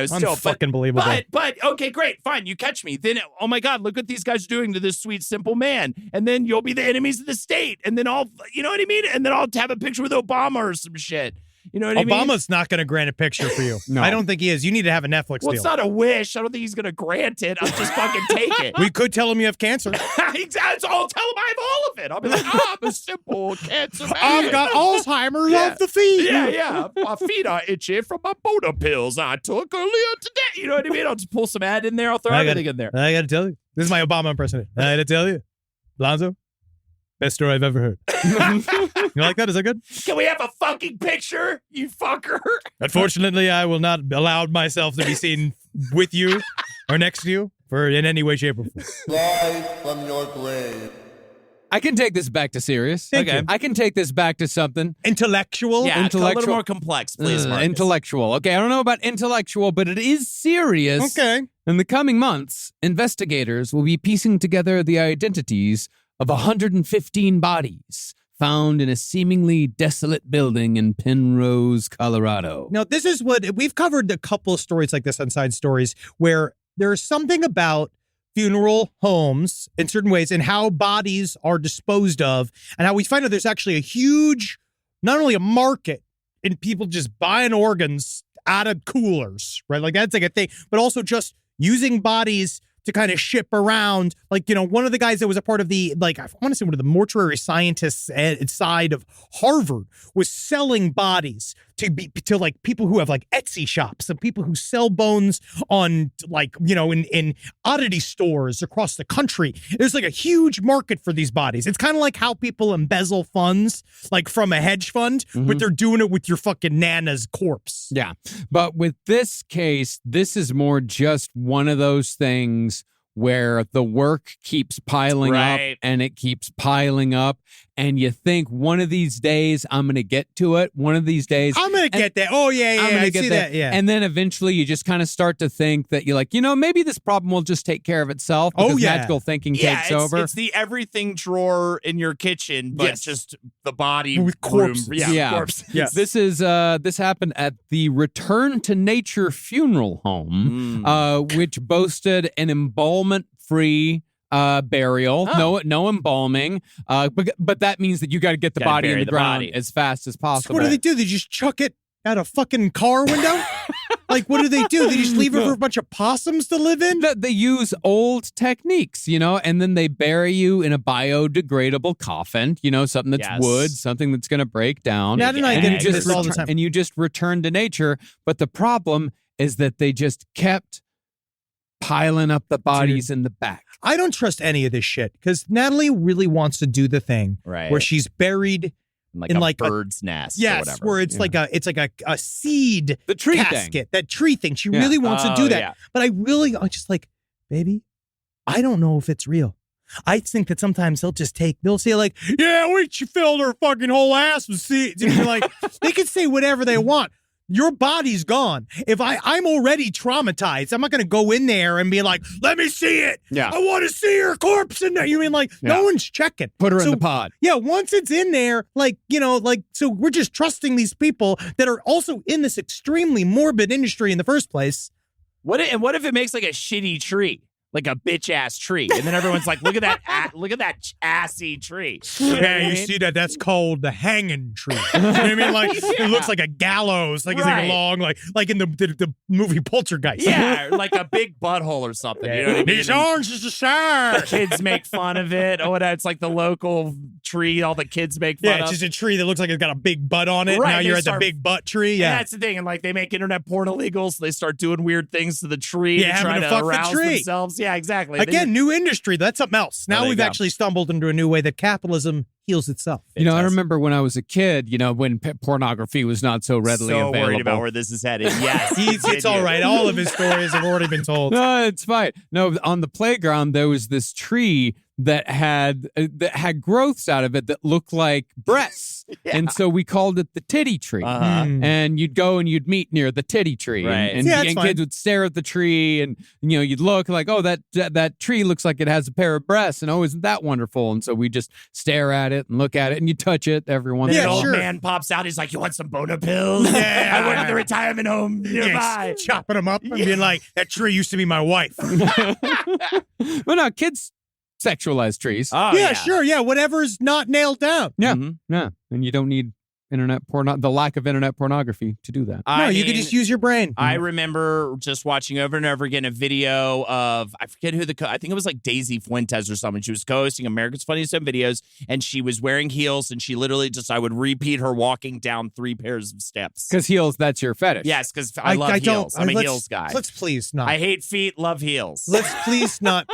still. Fucking believable. But, okay, great. Fine. You catch me. Then, oh my God, look what these guys are doing to this sweet, simple man. And then you'll be the enemies of the state. And then you know what I mean? And then I'll have a picture with Obama or some shit. You know what I mean? Obama's not going to grant a picture for you. No. I don't think he is. You need to have a Netflix Well, deal. it's not a wish. I don't think he's going to grant it. I'll just fucking take it. We could tell him you have cancer. Exactly. I'll tell him I have all of it. I'll be like, I'm a simple cancer man. I've got Alzheimer's Yeah. of the feet. Yeah. My feet are itchy from my boner pills I took earlier today. You know what I mean? I'll just pull some ad in there. I'll throw everything in there. I got to tell you. This is my Obama impersonation. I got to tell you. Lonzo, best story I've ever heard. You like that? Is that good? Can we have a fucking picture, you fucker? Unfortunately, I will not allow myself to be seen with you or next to you in any way, shape, or form. Live from your grave. I can take this back to serious. Thank you. I can take this back to something. Intellectual? Yeah, a Intellectual- little more complex, please, Marcus. Intellectual. Okay, I don't know about intellectual, but it is serious. Okay. In the coming months, investigators will be piecing together the identities of 115 bodies found in a seemingly desolate building in Penrose, Colorado. Now, this is what we've covered a couple of stories like this on Side Stories where there's something about funeral homes in certain ways and how bodies are disposed of and how we find out there's actually a huge, not only a market in people just buying organs out of coolers, right? Like that's like a thing, but also just using bodies to kind of ship around. Like, one of the guys that was a part of the, like, I want to say one of the mortuary scientists side of Harvard was selling bodies to like people who have like Etsy shops and people who sell bones on like, in oddity stores across the country. There's like a huge market for these bodies. It's kind of like how people embezzle funds, like from a hedge fund, but they're doing it with your fucking Nana's corpse. Yeah. But with this case, this is more just one of those things where the work keeps piling up and it keeps piling up. And you think one of these days I'm going to get to it. One of these days I'm going to get that. Oh, yeah, I'm going to get get that. Yeah. And then eventually you just kind of start to think that you're like, maybe this problem will just take care of itself. Oh, because yeah. magical thinking takes over. It's the everything drawer in your kitchen, but just the body with corpses. Room. Yeah. Corpse. Yes. This happened at the Return to Nature Funeral Home, which boasted an embalmment-free burial. No embalming. But that means that you got to get the body in the ground as fast as possible. So what do? They just chuck it out a fucking car window? Like, what do? They just leave it for a bunch of possums to live in? They use old techniques, and then they bury you in a biodegradable coffin, something that's wood, something that's going to break down. Nat and I get into this all the time. And you just return to nature. But the problem is that they just kept piling up the bodies in the back. I don't trust any of this shit because Natalie really wants to do the thing where she's buried in like a bird's nest. Yes, or whatever. where it's like a seed the tree casket, thing. that tree thing. She really wants to do that. Yeah. But I'm just like, baby, I don't know if it's real. I think that sometimes they'll say like, yeah, she filled her fucking whole ass with seeds. And you're like, they can say whatever they want. Your body's gone. If I'm already traumatized, I'm not going to go in there and be like, let me see it. Yeah. I want to see her corpse in there. You mean like no one's checking. Put her in the pod. Yeah. Once it's in there, so we're just trusting these people that are also in this extremely morbid industry in the first place. What if it makes like a shitty tree? Like a bitch ass tree, and then everyone's like, "Look at that! Look at that assy tree." You see that? That's called the hanging tree. You know what I mean? Like it looks like a gallows, like it's like long, like in the movie Poltergeist. Yeah, like a big butthole or something. You know what I mean? These oranges are sour. Kids make fun of it. Oh, it's like the local tree. All the kids make fun of. Yeah, it's just a tree that looks like it's got a big butt on it. Right, Now you're at the big butt tree. Yeah, that's the thing. And like they make internet porn illegal, so they start doing weird things to the tree Yeah, to try having to to fuck the arouse tree. themselves. Yeah, exactly. Again, new industry. That's something else. Now there we've you go. actually stumbled into a new way that capitalism heals itself. I remember when I was a kid, when pornography was not so readily available. So worried about where this is headed. Yes, It's all right. All of his stories have already been told. No, it's fine. No, on the playground there was this tree that had growths out of it that looked like breasts, and so we called it the titty tree. And you'd go and you'd meet near the titty tree, Right. and kids would stare at the tree, and you'd look like, oh, that tree looks like it has a pair of breasts, and oh, isn't that wonderful? And so we just stare at it and look at it, and you touch it every once in An a old while. man pops out. He's like, "You want some boner pills?" Yeah. I work at the retirement home nearby. Yes, chopping them up and being like, that tree used to be my wife. Well, no, kids sexualize trees. Oh, yeah, sure. Yeah, whatever's not nailed down. Yeah, yeah, and you don't need the lack of internet pornography to do that. No, you can just use your brain. I remember just watching over and over again a video of, I forget who I think it was like Daisy Fuentes or someone. She was co-hosting America's Funniest Home Videos, and she was wearing heels, and she literally I would repeat her walking down 3 pairs of steps. Because heels, that's your fetish. Yes, because I love heels. I'm a heels guy. Let's please not. I hate feet, love heels. Let's please not.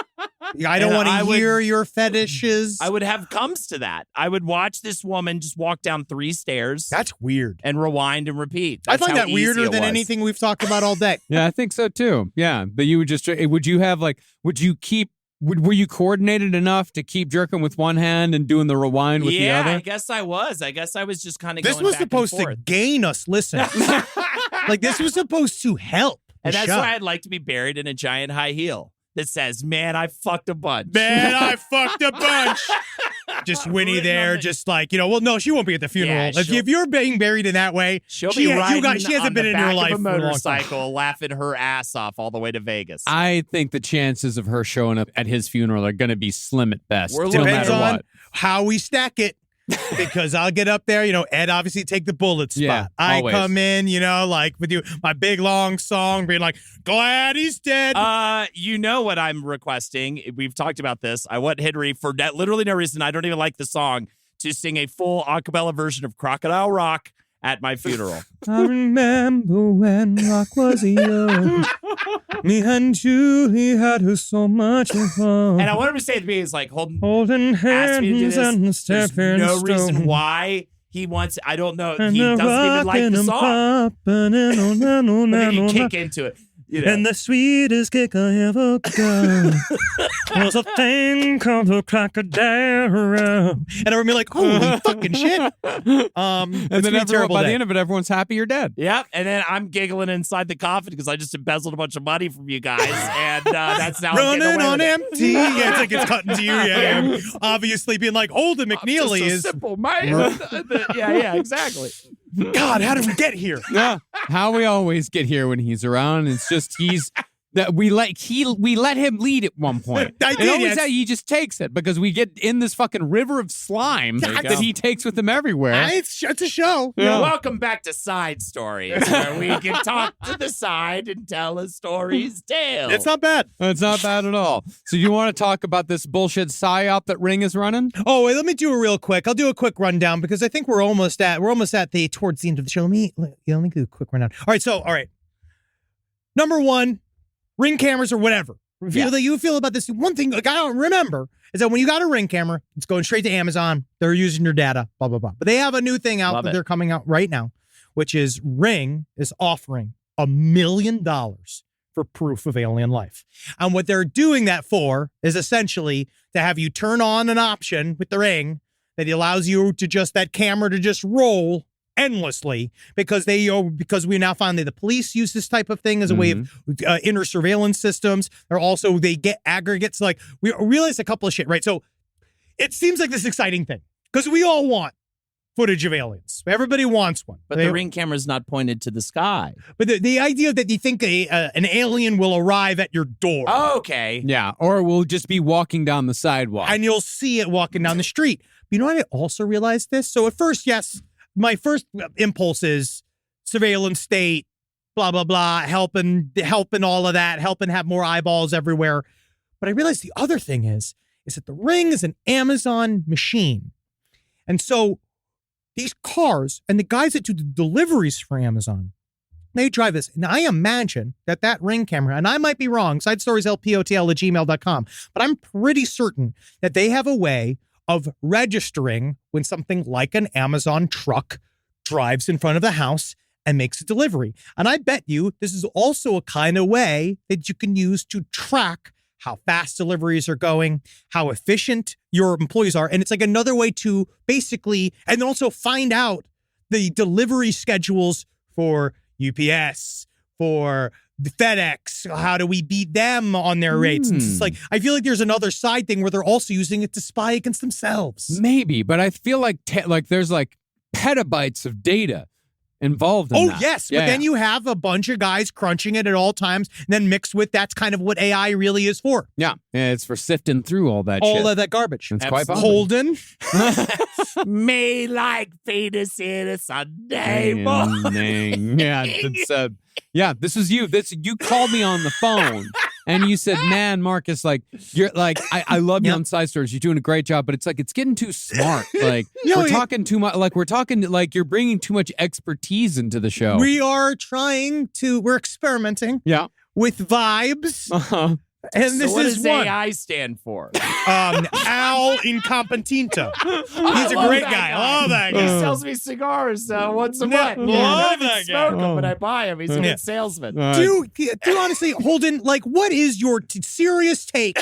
I don't want to hear your fetishes. I would have comes to that. I would watch this woman just walk down 3 stairs. That's weird. And rewind and repeat. I That's find how that easy weirder it than was. anything we've talked about all day. Yeah, I think so too. Yeah, but you would just, were you coordinated enough to keep jerking with one hand and doing the rewind with the other? I guess I was. I guess I was just kind of This going was back supposed and to forth. gain us listeners. Like, this was supposed to help. And the that's show. why I'd like to be buried in a giant high heel that says, "Man, I fucked a bunch." Man, I fucked a bunch. Just Winnie Written there, on the- just like, well, no, she won't be at the funeral. Yeah, if you're being buried in that way, She'll she be riding she hasn't on been the in your back life of a for a long time. motorcycle, laughing her ass off all the way to Vegas. I think the chances of her showing up at his funeral are going to be slim at best. We're no looking- matter Depends on what. how we stack it. because I'll get up there. Ed obviously take the bullet spot. Yeah, I always. come in, like with you, my big long song, being like, "Glad he's dead." You know what I'm requesting? We've talked about this. I want Henry, for literally no reason, I don't even like the song, to sing a full a cappella version of Crocodile Rock at my funeral. I remember when rock was young. Me and Julie had so much fun. And I want him to say to me, it's like, Holden hands asked me to do this. and There's stepping no reason stone. why he wants, I don't know. And He the doesn't even like the rockin' song. and poppin' But then you kick into it. And the sweetest kick I ever got was a thing called a crocodile. And I would be like, holy fucking shit. And then by the end of it, everyone's happy you're dead. Yep. And then I'm giggling inside the coffin because I just embezzled a bunch of money from you guys. And that's now I'm Running getting away on with it. empty. Yeah, it's like it's cutting to you. Yeah. Obviously being like, Holden McNeely Just a is. simple man. Yeah, exactly. God, how did we get here? Yeah, how we always get here when he's around. It's just we let him lead at one point. I And did, always yes. that he just takes it because we get in this fucking river of slime that he takes with him everywhere. It's a show. Yeah. Welcome back to Side Stories, where we can talk to the side and tell a story's tale. It's not bad. It's not bad at all. So you want to talk about this bullshit psyop that Ring is running? Oh, wait, let me do a real quick. I'll do a quick rundown because I think we're almost at towards the end of the show. Let me do a quick rundown. All right. Number one, Ring cameras or whatever. You feel about this. One thing like I don't remember is that when you got a Ring camera, it's going straight to Amazon. They're using your data, blah, blah, blah. But they have a new thing out they're coming out right now, which is Ring is offering $1 million for proof of alien life. And what they're doing that for is essentially to have you turn on an option with the Ring that allows you to that camera to just roll endlessly because we now find that the police use this type of thing as a way of inner surveillance systems. They get aggregates. Like we realized a couple of shit, right? So it seems like this exciting thing because we all want footage of aliens. Everybody wants one. But the Ring camera's not pointed to the sky. But the idea that you think an alien will arrive at your door. Oh, okay. Yeah, or we'll just be walking down the sidewalk. And you'll see it walking down the street. But you know what? I also realized this. So at first, yes, my first impulse is surveillance state, blah, blah, blah, helping all of that, helping have more eyeballs everywhere. But I realized the other thing is that the Ring is an Amazon machine. And so these cars and the guys that do the deliveries for Amazon, they drive this. And I imagine that Ring camera, and I might be wrong, sidestorieslpotl@gmail.com, but I'm pretty certain that they have a way of registering when something like an Amazon truck drives in front of the house and makes a delivery. And I bet you this is also a kind of way that you can use to track how fast deliveries are going, how efficient your employees are. And it's like another way to basically, and also find out the delivery schedules for UPS, for the FedEx. How do we beat them on their rates? And it's like, I feel like there's another side thing where they're also using it to spy against themselves. Maybe, but I feel like there's like petabytes of data involved in that. Yes. But then you have a bunch of guys crunching it at all times, and then mixed with that's kind of what AI really is for. Yeah. It's for sifting through all that shit. All of that garbage. It's quite possible. Holden. Me like fetus in a Sunday morning. Yeah. This was you. You called me on the phone. And you said, man, Marcus, like, you're like, I love you on Side Stories. You're doing a great job, but it's like, it's getting too smart. Like, we're talking too much. Like, you're bringing too much expertise into the show. We're experimenting with vibes. Uh-huh. And this what is does one. AI stand for? Al Incompetento. He's a great guy. I love that He guy. sells me cigars once a month. love I don't that even guy. smoke them, but I buy them. He's a good salesman. Do honestly, Holden, like, what is your serious take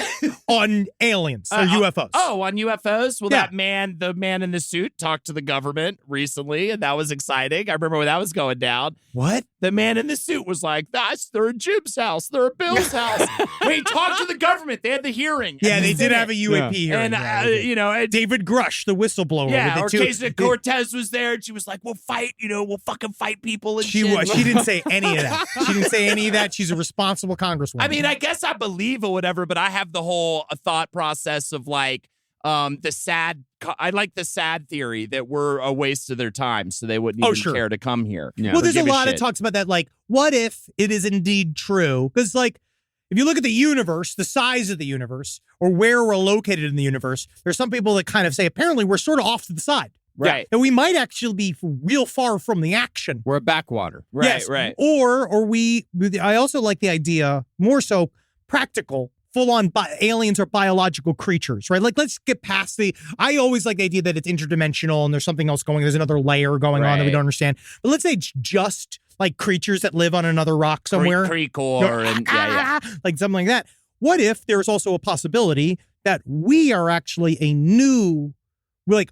on aliens or UFOs? On UFOs? Well, the man in the suit talked to the government recently, and that was exciting. I remember when that was going down. What? The man in the suit was like, they're at Jim's house. They're at Bill's house. We talked to the government. They had the hearing. Yeah, they did have a UAP hearing. And, David Grush, the whistleblower. yeah, Ocasio Cortez was there, and she was like, we'll fight, we'll fucking fight people and shit. She didn't say any of that. She didn't say any of that. She's a responsible congresswoman. I mean, I guess I believe or whatever, but I have the whole thought process of like, I like the sad theory that we're a waste of their time, so they wouldn't even care to come here. Yeah. Well, there's a lot of talks about that. Like, what if it is indeed true? Because, like, if you look at the universe, the size of the universe, or where we're located in the universe, there's some people that kind of say, apparently, we're sort of off to the side. Right. And we might actually be real far from the action. We're a backwater. Right, Yes. right. Or I also like the idea, more so practical, full-on aliens or biological creatures, right? Like, let's get past I always like the idea that it's interdimensional and there's something else there's another layer going on that we don't understand. But let's say it's just like creatures that live on another rock somewhere. Precor and like something like that. What if there's also a possibility that we are actually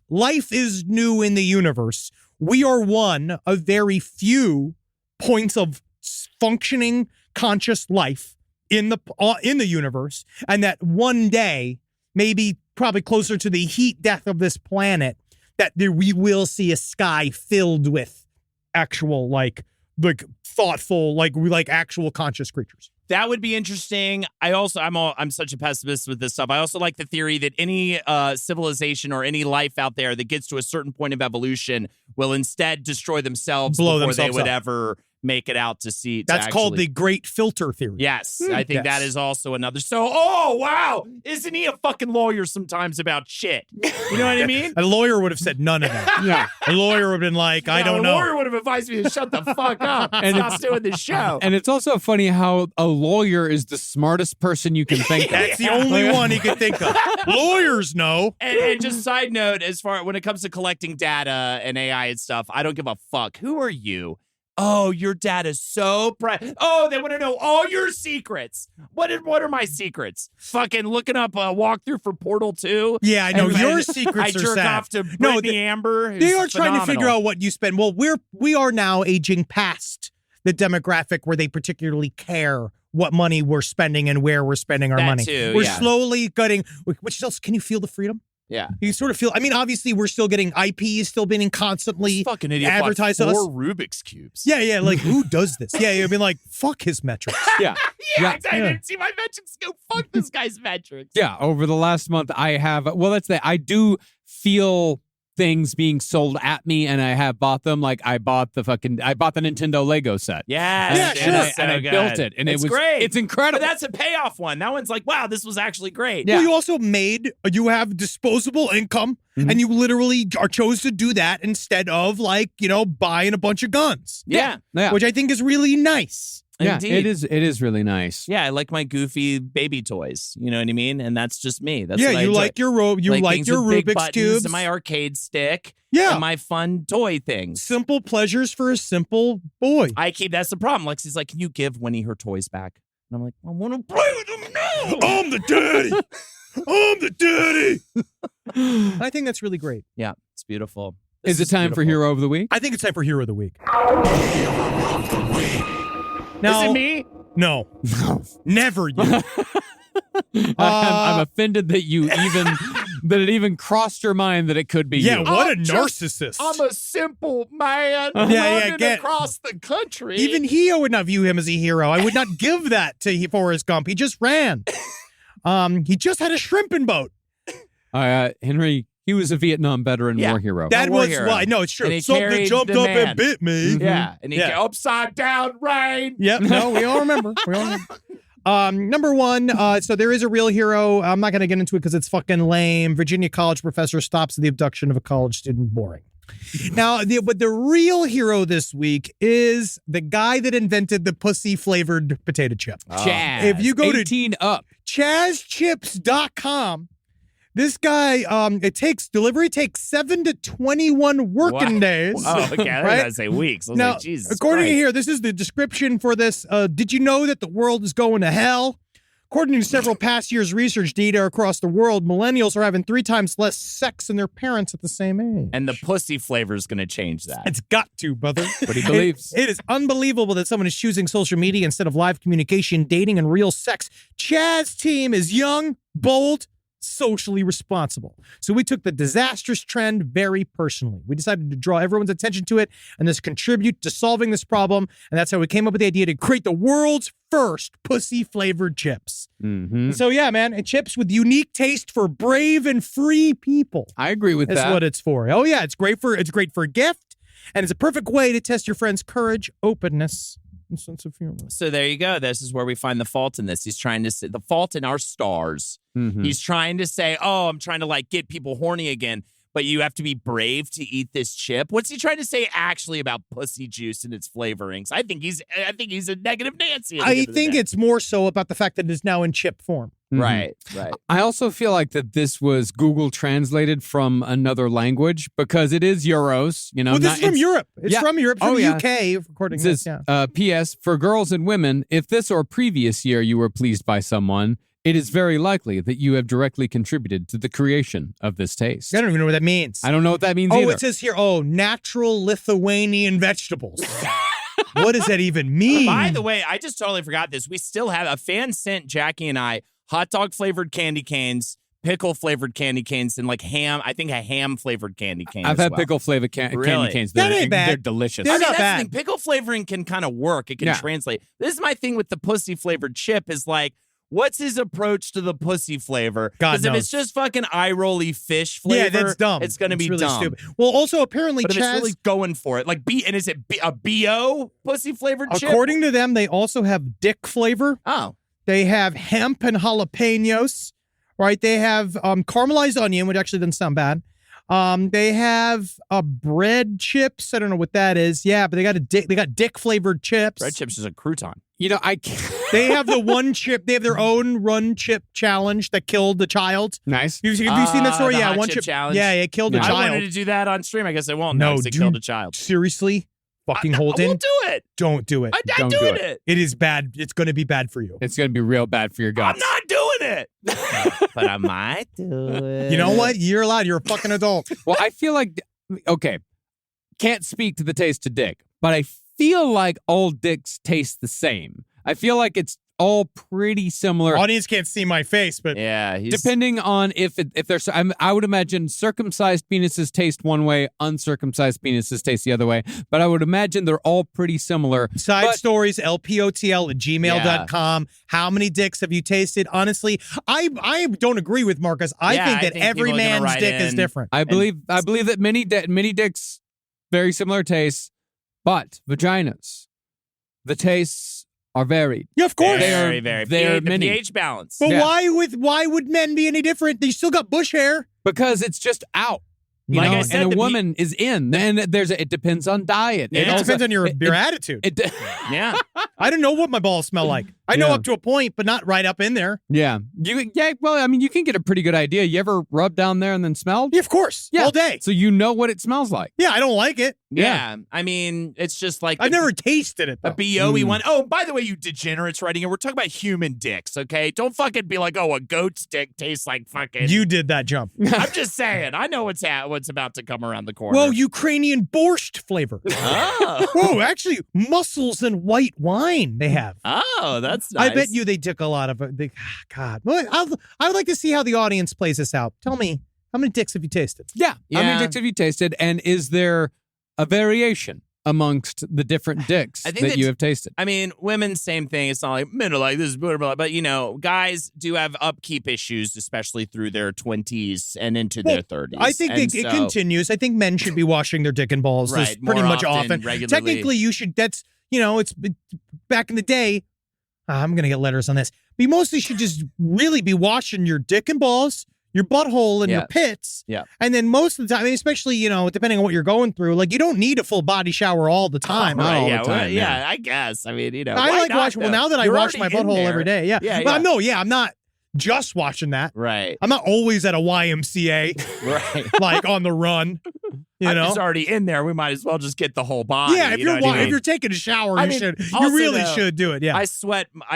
life is new in the universe. We are one of very few points of functioning conscious life in the universe, and that one day, maybe probably closer to the heat death of this planet, that we will see a sky filled with actual like thoughtful, like actual conscious creatures. That would be interesting. I'm such a pessimist with this stuff. I also like the theory that any civilization or any life out there that gets to a certain point of evolution will instead destroy themselves before they would ever make it out to sea. That's called the Great Filter Theory. Yes, I think that is also another. So, oh, wow. Isn't he a fucking lawyer sometimes about shit? You know what I mean? A lawyer would have said none of that. Yeah. A lawyer would have been like, I don't know. A lawyer would have advised me to shut the fuck up and stop doing this show. And it's also funny how a lawyer is the smartest person you can think of. That's the only one he could think of. Lawyers know. And just side note, as far when it comes to collecting data and AI and stuff, I don't give a fuck. Who are you? Oh, your data's so private. Oh, they want to know all your secrets. What are my secrets? Fucking looking up a walkthrough for Portal 2. Yeah, I know. Your secrets I are jerk sad. off to Brittany Amber. They are trying to figure out what you spend. Well, we are now aging past the demographic where they particularly care what money we're spending and where we're spending our money. We're slowly getting, which else, can you feel the freedom? Yeah. You sort of feel, I mean, obviously we're still getting IP is still being constantly fucking idiot advertised to us. 4 Rubik's Cubes. Yeah, like who does this? Yeah, you'd be like, fuck his metrics. Yeah. Exactly. I didn't see my metrics go. Fuck this guy's metrics. Yeah, over the last month I do feel things being sold at me, and I have bought them. Like I bought the Nintendo Lego set. Yes. And I built it, and it's was great. It's incredible. But that's a payoff one. That one's like, wow, this was actually great. Yeah. Well, you also you have disposable income, and you literally chose to do that instead of buying a bunch of guns. Yeah. Which I think is really nice. Yeah, Indeed. it is really nice. Yeah, I like my goofy baby toys. You know what I mean? And that's just me. That's yeah, what I you enjoy. like your things with big Rubik's buttons cubes and my arcade stick. Yeah. And my fun toy things. Simple pleasures for a simple boy. That's the problem. Lexi's like, can you give Winnie her toys back? And I'm like, I want to play with them now. I'm the daddy. I'm the daddy. I think that's really great. Yeah, it's beautiful. Is it time for Hero of the Week? I think it's time for Hero of the Week. Now, is it me? No. Never you. I'm offended that it even crossed your mind that it could be you. Yeah, what a narcissist. I'm a simple man running across the country. Even he would not view him as a hero. I would not give that to Forrest Gump. He just ran. He just had a shrimping boat. Henry, he was a Vietnam veteran war hero. That was why. No, it's true. Something jumped up and bit me. Yeah, and he upside down rain. Yep. No, we all remember. Number one, so there is a real hero. I'm not going to get into it because it's fucking lame. Virginia college professor stops the abduction of a college student. Boring. Now, but the real hero this week is the guy that invented the pussy-flavored potato chip. Chaz. If you go 18 to up. ChazChips.com, this guy, delivery takes 7 to 21 working days. Oh, okay. I right? gotta say weeks. I was now, like, Jesus according Christ. to here, this is the description for this. Did you know that the world is going to hell? According to several past years' research data across the world, millennials are having 3 times less sex than their parents at the same age. And the pussy flavor is going to change that. It's got to, brother. But he believes. It is unbelievable that someone is choosing social media instead of live communication, dating, and real sex. Chaz's team is young, bold, socially responsible. So we took the disastrous trend very personally. We decided to draw everyone's attention to it and thus contribute to solving this problem. And that's how we came up with the idea to create the world's first pussy-flavored chips. Mm-hmm. So yeah, man, and chips with unique taste for brave and free people. I agree with That's that. what it's for. Oh yeah, it's great for a gift, and it's a perfect way to test your friend's courage, openness, and sense of humor. So there you go. This is where we find the fault in this. He's trying to say the fault in our stars. Mhm. He's trying to say, "Oh, I'm trying to like get people horny again." But you have to be brave to eat this chip. What's he trying to say actually about pussy juice and its flavorings? I think he's a negative Nancy. I think it's more so about the fact that it's now in chip form. Mhm. right. I also feel like that this was Google translated from another language because it is euros. You know, Well, this is from it's- Europe. It's Yeah. from Europe, from Oh, the yeah. UK. According It to this, says, yeah. P.S. For girls and women, if this or previous year you were pleased by someone, it is very likely that you have directly contributed to the creation of this taste. I don't even know what that means. I don't know what that means Oh, either. it says here, natural Lithuanian vegetables. What does that even mean? By the way, I just totally forgot this. We still have a fan sent Jackie and I hot dog flavored candy canes, pickle flavored candy canes, and like ham. I think a ham flavored candy cane. I've as had well. pickle flavored candy Really? canes. That They're, ain't bad. they're delicious. They're I mean, not that's bad. the thing. Pickle flavoring can kind of work. It can Yeah. translate. This is my thing with the pussy flavored chip is like, what's his approach to the pussy flavor? God Because if knows. it's just fucking eye rolly fish flavor, Yeah, that's dumb. It's going to be really dumb. stupid. Well, also apparently, But if Chaz, it's really going for it, like and is it a BO pussy flavored chip? according to them, they also have dick flavor. Oh, They have hemp and jalapenos, right? They have caramelized onion, which actually doesn't sound bad. They have bread chips. I don't know what that is. Yeah, but they got dick flavored chips. bread chips is a crouton. You know, I can't. They have the one chip. They have their own run chip challenge that killed the child. Nice. Have you seen that story? The Yeah, hot one chip chip challenge? Yeah, it killed a Yeah. I wanted child. to do that on stream. I guess I won't. No, No, they dude. killed a child. Seriously, fucking No, Holden, we'll do it. don't do it. I'm Don't do doing it. it. It is bad. It's going to be bad for you. It's going to be real bad for your I'm guts. not doing it. But I might do it. You know what? You're allowed. You're a fucking adult. Well, I feel like, okay, can't speak to the taste of dick, but I feel like all dicks taste the same. I feel like it's all pretty similar. Audience can't see my face, but Yeah, he's Depending on if there's, I would imagine circumcised penises taste one way, uncircumcised penises taste the other way. But I would imagine they're all pretty similar. side But- stories, lpotl@gmail.com. How many dicks have you tasted? Honestly, I don't agree with Marcus. I Yeah, think I that think every people are gonna man's write dick is in. different. I believe that many dicks, very similar tastes, but vaginas, the tastes are varied. Yeah, of course. very, very. They're The many. pH balance. But Yeah. why would men be any different? They still got bush hair. Because it's just out. You Like know, I said, and the a woman is in, and it depends on diet. Yeah. It also- depends on your attitude. Yeah. I don't know what my balls smell like. I know Yeah. up to a point, but not right up in there. Well, I mean, you can get a pretty good idea. You ever rub down there and then smelled? Yeah, of course. Yeah. All day. So you know what it smells like. Yeah, I don't like it. Yeah. I mean, it's just like I've never tasted it, a though. BOE one. Oh, by the way, you degenerates writing it. We're talking about human dicks, okay? Don't fucking be like, oh, a goat's dick tastes like fucking. You did that jump. I'm just saying. I know what's about to come around the corner. Well, Ukrainian borscht flavor. Oh. Whoa, actually, mussels and white wine they have. Oh, that's nice. I bet you they took a lot of it. God. Well, I would like to see how the audience plays this out. Tell me, how many dicks have you tasted? Yeah. How Yeah. many dicks have you tasted? And is there a variation amongst the different dicks I think that that- you have tasted? I mean, women, same thing. It's not like men are like this is blah, blah, blah. But guys do have upkeep issues, especially through their 20s and into their 30s. I think And it so- continues. I think men should be washing their dick and balls Right, pretty more much often. regularly. Technically, you should. That's it's back in the day. I'm gonna get letters on this. But you mostly should just really be washing your dick and balls, your butthole, and Yeah. your pits. Yeah. And then most of the time, I mean, especially depending on what you're going through, like you don't need a full body shower all the time. Not all the yeah, time, well, yeah. yeah, I guess. I mean, I why like not, washing. Well, though? now that I You're wash my already in butthole there. every day, yeah. Yeah, But yeah. I'm not just watching that. Right. I'm not always at a YMCA, Right. like on the run. I'm just already in there. We might as well just get the whole body. Yeah, if you know what I mean? if you're taking a shower, I you mean, should. also, You really though, should do it. Yeah. I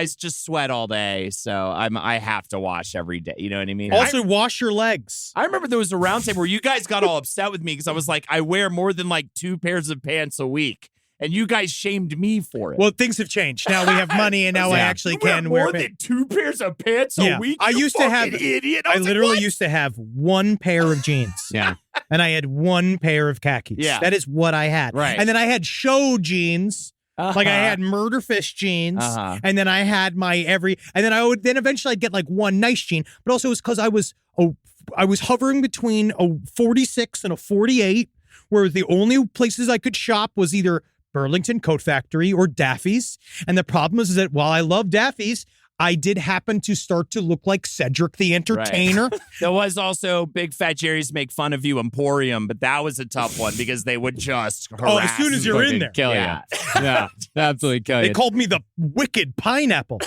just sweat all day, so I have to wash every day. You know what I mean? Also, wash your legs. I remember there was a round table where you guys got all upset with me because I was like, I wear more than like 2 pairs of pants a week. and you guys shamed me for it. Well, things have changed. Now we have money, and now I actually You wear can more wear than 2 pairs of pants Yeah. a week. I you used to have- fucking idiot. I was like, literally what? used to have one pair of jeans. Yeah. And I had one pair of khakis. Yeah. That is what I had. Right. And then I had show jeans. Like I Uh-huh. had murder fish jeans, Uh-huh. and then I had my and then eventually I'd get like one nice jean, but also it was because I was hovering between a 46 and a 48, where the only places I could shop was either Burlington Coat Factory or Daffy's. And the problem is that while I love Daffy's, I did happen to start to look like Cedric the Entertainer. There was also Big Fat Jerry's Make Fun of You Emporium, but that was a tough one because they would just harass As soon as you're in there. Kill Yeah. you. Yeah, absolutely kill They you. called me the Wicked Pineapple.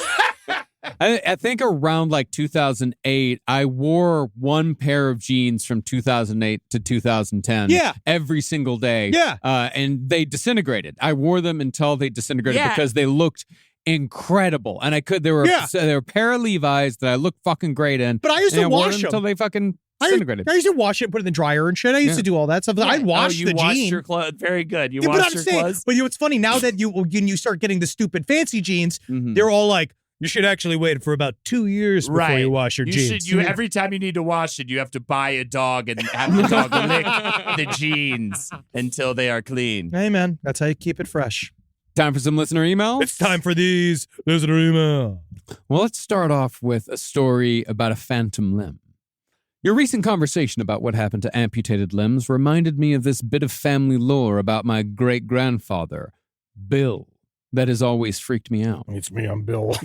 I think around like 2008, I wore one pair of jeans from 2008 to 2010. Yeah. Every single day. Yeah. And they disintegrated. I wore them until they disintegrated Yeah. because they looked incredible. And they were a pair of Levi's that I looked fucking great in. But I used and to I wore wash them them. until they fucking I disintegrated. used to wash it and put it in the dryer and shit. I used to do all that stuff. I'd wash you the washed jean. your clothes. Very good. You Yeah, but washed I'm your saying, clothes. but you know what's funny? Now that when you start getting the stupid fancy jeans, Mhm. they're all like, you should actually wait for about 2 years before Right. you wash your jeans. Every time you need to wash it, you have to buy a dog and have the dog lick the jeans until they are clean. Hey, man, that's how you keep it fresh. Time for some listener emails. It's time for these listener email. Well, let's start off with a story about a phantom limb. Your recent conversation about what happened to amputated limbs reminded me of this bit of family lore about my great-grandfather, Bill, that has always freaked me out. It's me, I'm Bill.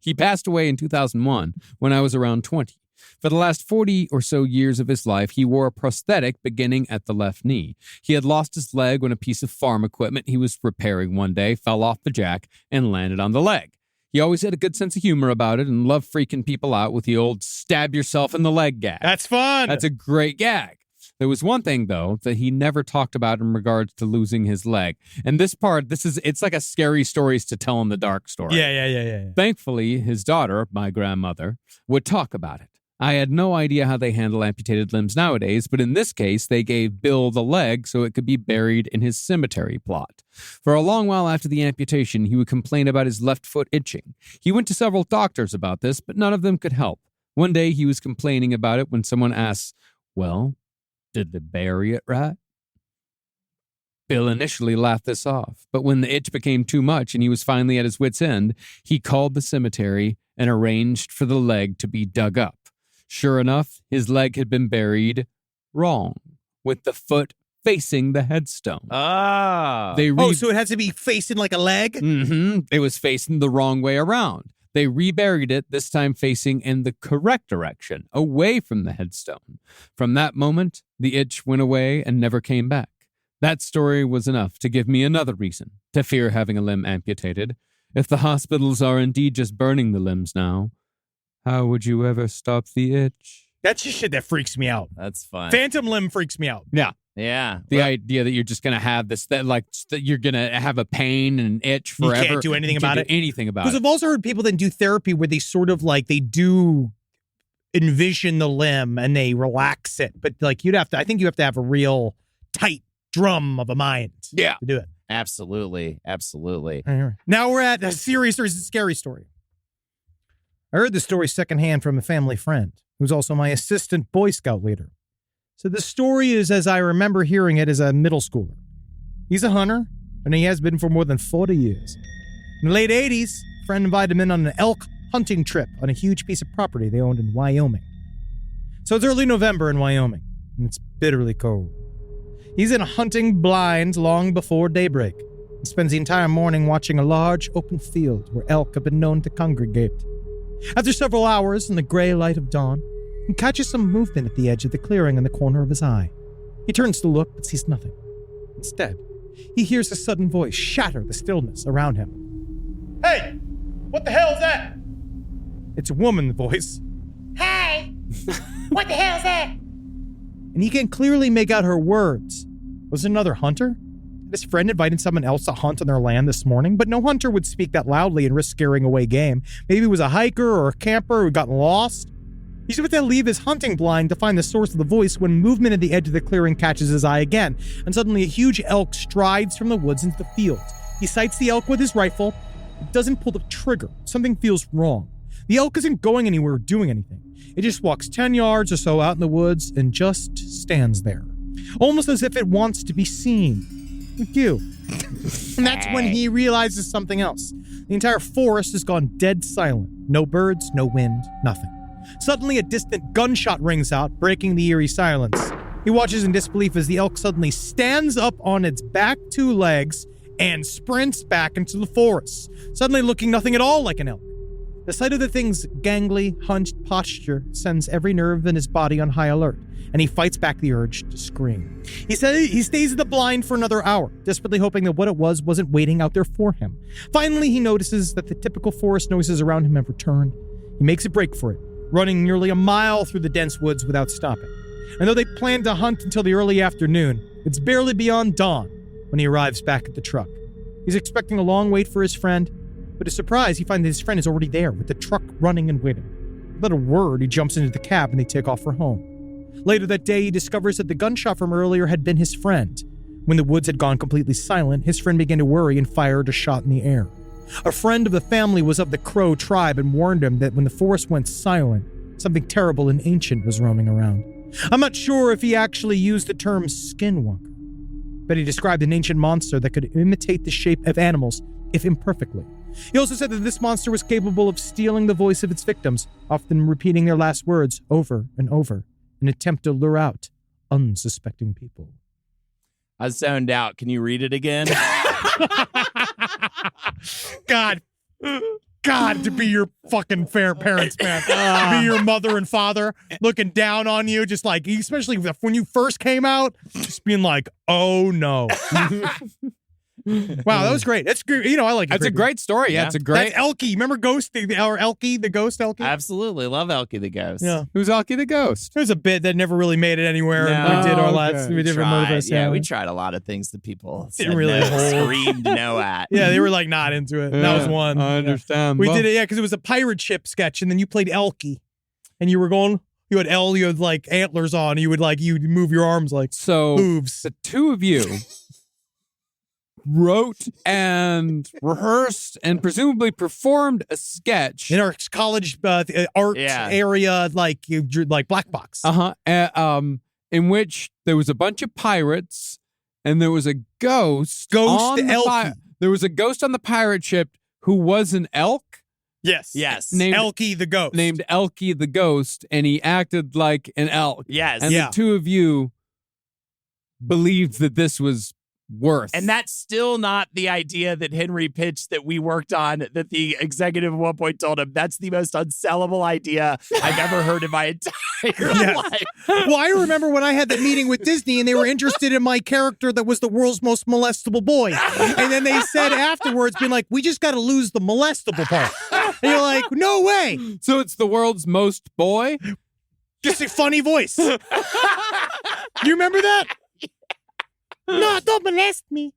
He passed away in 2001 when I was around 20. For the last 40 or so years of his life, he wore a prosthetic beginning at the left knee. He had lost his leg when a piece of farm equipment he was repairing one day fell off the jack and landed on the leg. He always had a good sense of humor about it and loved freaking people out with the old stab yourself in the leg gag. That's fun. That's a great gag. There was one thing, though, that he never talked about in regards to losing his leg. And it's like a scary stories to tell in the dark story. Yeah. Thankfully, his daughter, my grandmother, would talk about it. I had no idea how they handle amputated limbs nowadays, but in this case, they gave Bill the leg so it could be buried in his cemetery plot. For a long while after the amputation, he would complain about his left foot itching. He went to several doctors about this, but none of them could help. One day, he was complaining about it when someone asked, "Well, did they bury it right?" Bill initially laughed this off, but when the itch became too much and he was finally at his wit's end, he called the cemetery and arranged for the leg to be dug up. Sure enough, his leg had been buried wrong, with the foot facing the headstone. Ah. So it has to be facing like a leg? Mm-hmm. It was facing the wrong way around. They reburied it, this time facing in the correct direction, away from the headstone. From that moment, the itch went away and never came back. That story was enough to give me another reason to fear having a limb amputated. If the hospitals are indeed just burning the limbs now, how would you ever stop the itch? That's just shit that freaks me out. That's fun. Phantom limb freaks me out. Yeah. Yeah. The idea that you're just going to have this, that you're going to have a pain and an itch forever. You can't do anything about it. Anything about Because it. I've also heard people that do therapy where they sort of like, they do envision the limb and they relax it. But like I think you have to have a real tight drum of a mind Yeah. to do it. Absolutely. Now we're at a serious or scary story. I heard the story secondhand from a family friend who's also my assistant Boy Scout leader. So the story is as I remember hearing it as a middle schooler. He's a hunter, and he has been for more than 40 years. In the late 80s, a friend invited him in on an elk hunting trip on a huge piece of property they owned in Wyoming. So it's early November in Wyoming, and it's bitterly cold. He's in a hunting blind long before daybreak and spends the entire morning watching a large open field where elk have been known to congregate. After several hours in the gray light of dawn, he catches some movement at the edge of the clearing in the corner of his eye. He turns to look but sees nothing. Instead, he hears a sudden voice shatter the stillness around him. "Hey, what the hell is that?" It's a woman's voice. "Hey, what the hell is that?" And he can clearly make out her words. Was it another hunter? Had his friend invited someone else to hunt on their land this morning, but no hunter would speak that loudly and risk scaring away game. Maybe it was a hiker or a camper who got lost. He's about to leave his hunting blind to find the source of the voice when movement at the edge of the clearing catches his eye again, and suddenly a huge elk strides from the woods into the field. He sights the elk with his rifle, but doesn't pull the trigger. Something feels wrong. The elk isn't going anywhere or doing anything. It just walks 10 yards or so out in the woods and just stands there, almost as if it wants to be seen. Like you. And that's when he realizes something else. The entire forest has gone dead silent. No birds, no wind, nothing. Suddenly, a distant gunshot rings out, breaking the eerie silence. He watches in disbelief as the elk suddenly stands up on its back 2 legs and sprints back into the forest, suddenly looking nothing at all like an elk. The sight of the thing's gangly, hunched posture sends every nerve in his body on high alert, and he fights back the urge to scream. He stays at the blind for another hour, desperately hoping that what it was wasn't waiting out there for him. Finally, he notices that the typical forest noises around him have returned. He makes a break for it, running nearly a mile through the dense woods without stopping. And though they plan to hunt until the early afternoon, it's barely beyond dawn when he arrives back at the truck. He's expecting a long wait for his friend, but to his surprise, he finds that his friend is already there with the truck running and waiting. Without a word, he jumps into the cab and they take off for home. Later that day, he discovers that the gunshot from earlier had been his friend. When the woods had gone completely silent, his friend began to worry and fired a shot in the air. A friend of the family was of the Crow tribe and warned him that when the forest went silent, something terrible and ancient was roaming around. I'm not sure if he actually used the term skinwalker, but he described an ancient monster that could imitate the shape of animals, if imperfectly. He also said that this monster was capable of stealing the voice of its victims, often repeating their last words over and over in an attempt to lure out unsuspecting people. I zoned out. Can you read it again? God, to be your fucking fair parents, man. To be your mother and father looking down on you, just like, especially when you first came out, just being like, oh no. Wow, that was great. That's good. You know, I like it. That's a great story. Yeah, it's a great. That's Elkie. Remember Ghost, or Elkie, the ghost Elkie? Absolutely. Love Elkie the Ghost. Yeah. Who's Elkie the Ghost? There's a bit that never really made it anywhere. No. And we did our Okay. last. We did remote of us. Yeah, we tried a lot of things that people Didn't said really no, hold. screamed no at. Yeah, they were like not into it. That was one. I understand. We Well, did it, because it was a pirate ship sketch, and then you played Elkie, and you were going. You had like antlers on. You would you'd move your arms like So hooves. the two of you wrote and rehearsed and presumably performed a sketch In our college art area, like you drew like black box. in which there was a bunch of pirates and there was a ghost on the Elkie. there was a ghost on the pirate ship who was an elk Yes. named Elkie the ghost. named Elkie the Ghost, and he acted like an elk. Yes. And the two of you believed that this was worth. And that's still not the idea that Henry pitched that we worked on, that the executive at one point told him, that's the most unsellable idea I've ever heard in my entire life. Well, I remember when I had that meeting with Disney and they were interested in my character that was the world's most molestable boy. And then they said afterwards, being like, we just got to lose the molestable part. And you're like, no way. So it's the world's most boy? Just a funny voice. You remember that? No, don't molest me.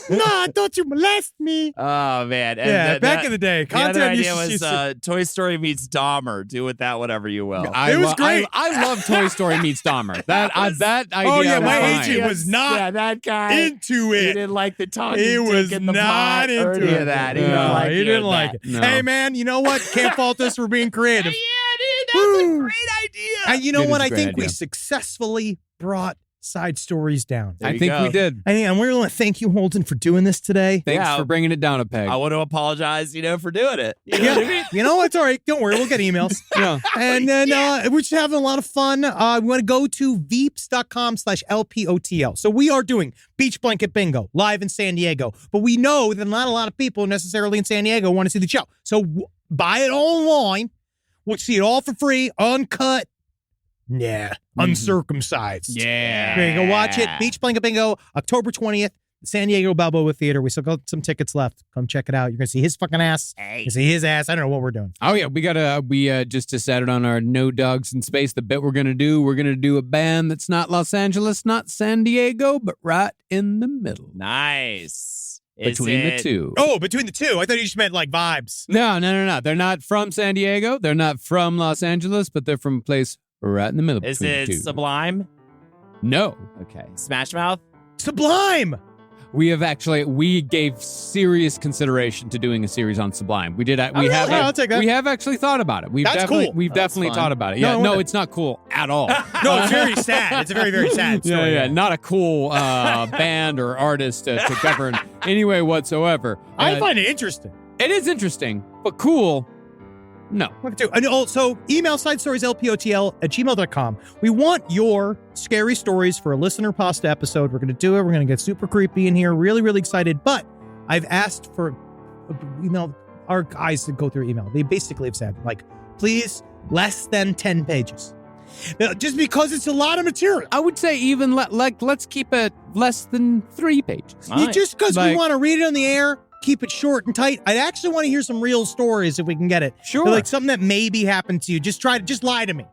No, don't you molest me. Oh, man. And Yeah, back in the day. The other Content idea used was to- Toy Story meets Dahmer. Do with that whatever you will. It was great. I love Toy Story meets Dahmer. That idea. Oh, yeah, was my fine. agent was not Yeah, that guy. into He it. didn't like the talking He was in the not pot or into any it. of that. He No, didn't like he any didn't of like that. it. No. Hey, man, you know what? Can't fault us for being creative. Yeah, dude, that's a Woo. great idea. And you know It is what? a I great think we idea. successfully brought side stories down. There I you think go. we did. And we want to thank you, Holden, for doing this today. Thanks Yeah. for bringing it down a peg. I want to apologize, for doing it. You know what I mean? You know, it's all right. Don't worry. We'll get emails. Yeah. And then we're just having a lot of fun. We want to go to veeps.com/LPOTL. So we are doing Beach Blanket Bingo live in San Diego. But we know that not a lot of people necessarily in San Diego want to see the show. So buy it online. We'll see it all for free, uncut. Yeah, uncircumcised. Yeah. There you go. Watch it. Beach Blanket Bingo, October 20th, San Diego Balboa Theater. We still got some tickets left. Come check it out. You're going to see his fucking ass. Hey. You see his ass. I don't know what we're doing. Oh yeah, we just decided on our No Dogs in Space, the bit we're gonna do a band that's not Los Angeles, not San Diego, but right in the middle. Nice. between the two. Oh, between the two. I thought you just meant like vibes. No. They're not from San Diego. They're not from Los Angeles, but they're from a place right in the middle. Is between the it two. Sublime? No. Okay. Smash Mouth? Sublime. We gave serious consideration to doing a series on Sublime. We did. I'll take that. We have actually thought about it. We've definitely thought about it. Yeah, No, it's not cool at all. No, it's very sad. It's a very, very sad story. Yeah, not a cool band or artist to govern any way whatsoever. I find it interesting. It is interesting, but cool. No. And also, email sidestorieslpotl@gmail.com. We want your scary stories for a listener pasta episode. We're going to do it. We're going to get super creepy in here. Really, really excited. But I've asked for, our guys to go through email. They basically have said, like, please, less than 10 pages. Just because it's a lot of material. I would say even let's keep it less than 3 pages. Just because we want to read it on the air, keep it short and tight. I actually want to hear some real stories if we can get it. Sure. Like something that maybe happened to you. Just lie to me.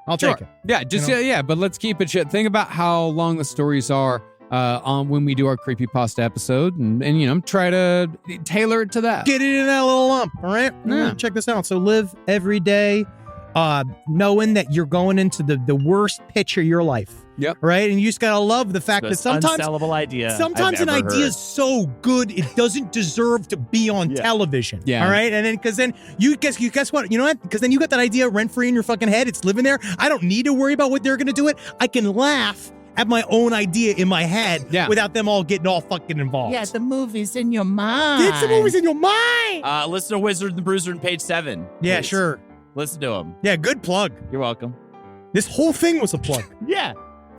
I'll take it. Yeah, but let's keep it short. Think about how long the stories are on when we do our creepypasta episode and try to tailor it to that. Get it in that little lump, all right? Yeah. Check this out. So live every day knowing that you're going into the worst pitch of your life. Yep. Right? And you just got to love the fact that sometimes unsellable idea. Sometimes an idea is so good it doesn't deserve to be on television. Yeah. All right? And then because then you guess what? You know what? Because then you got that idea rent free in your fucking head. It's living there. I don't need to worry about what they're going to do it. I can laugh at my own idea in my head without them all getting all fucking involved. Yeah, the movie's in your mind. It's the movie's in your mind. Listen to Wizard and the Bruiser on page 7. Yeah, please. sure. Listen to him. Yeah, good plug. You're welcome. This whole thing was a plug. Yeah.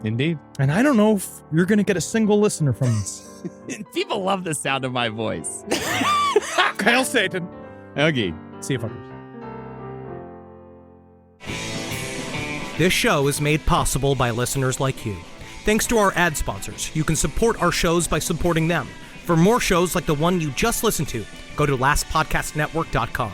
Indeed. And I don't know if you're going to get a single listener from this. People love the sound of my voice. Kyle Satan. Okay. See you, fuckers. This show is made possible by listeners like you. Thanks to our ad sponsors, you can support our shows by supporting them. For more shows like the one you just listened to, go to lastpodcastnetwork.com.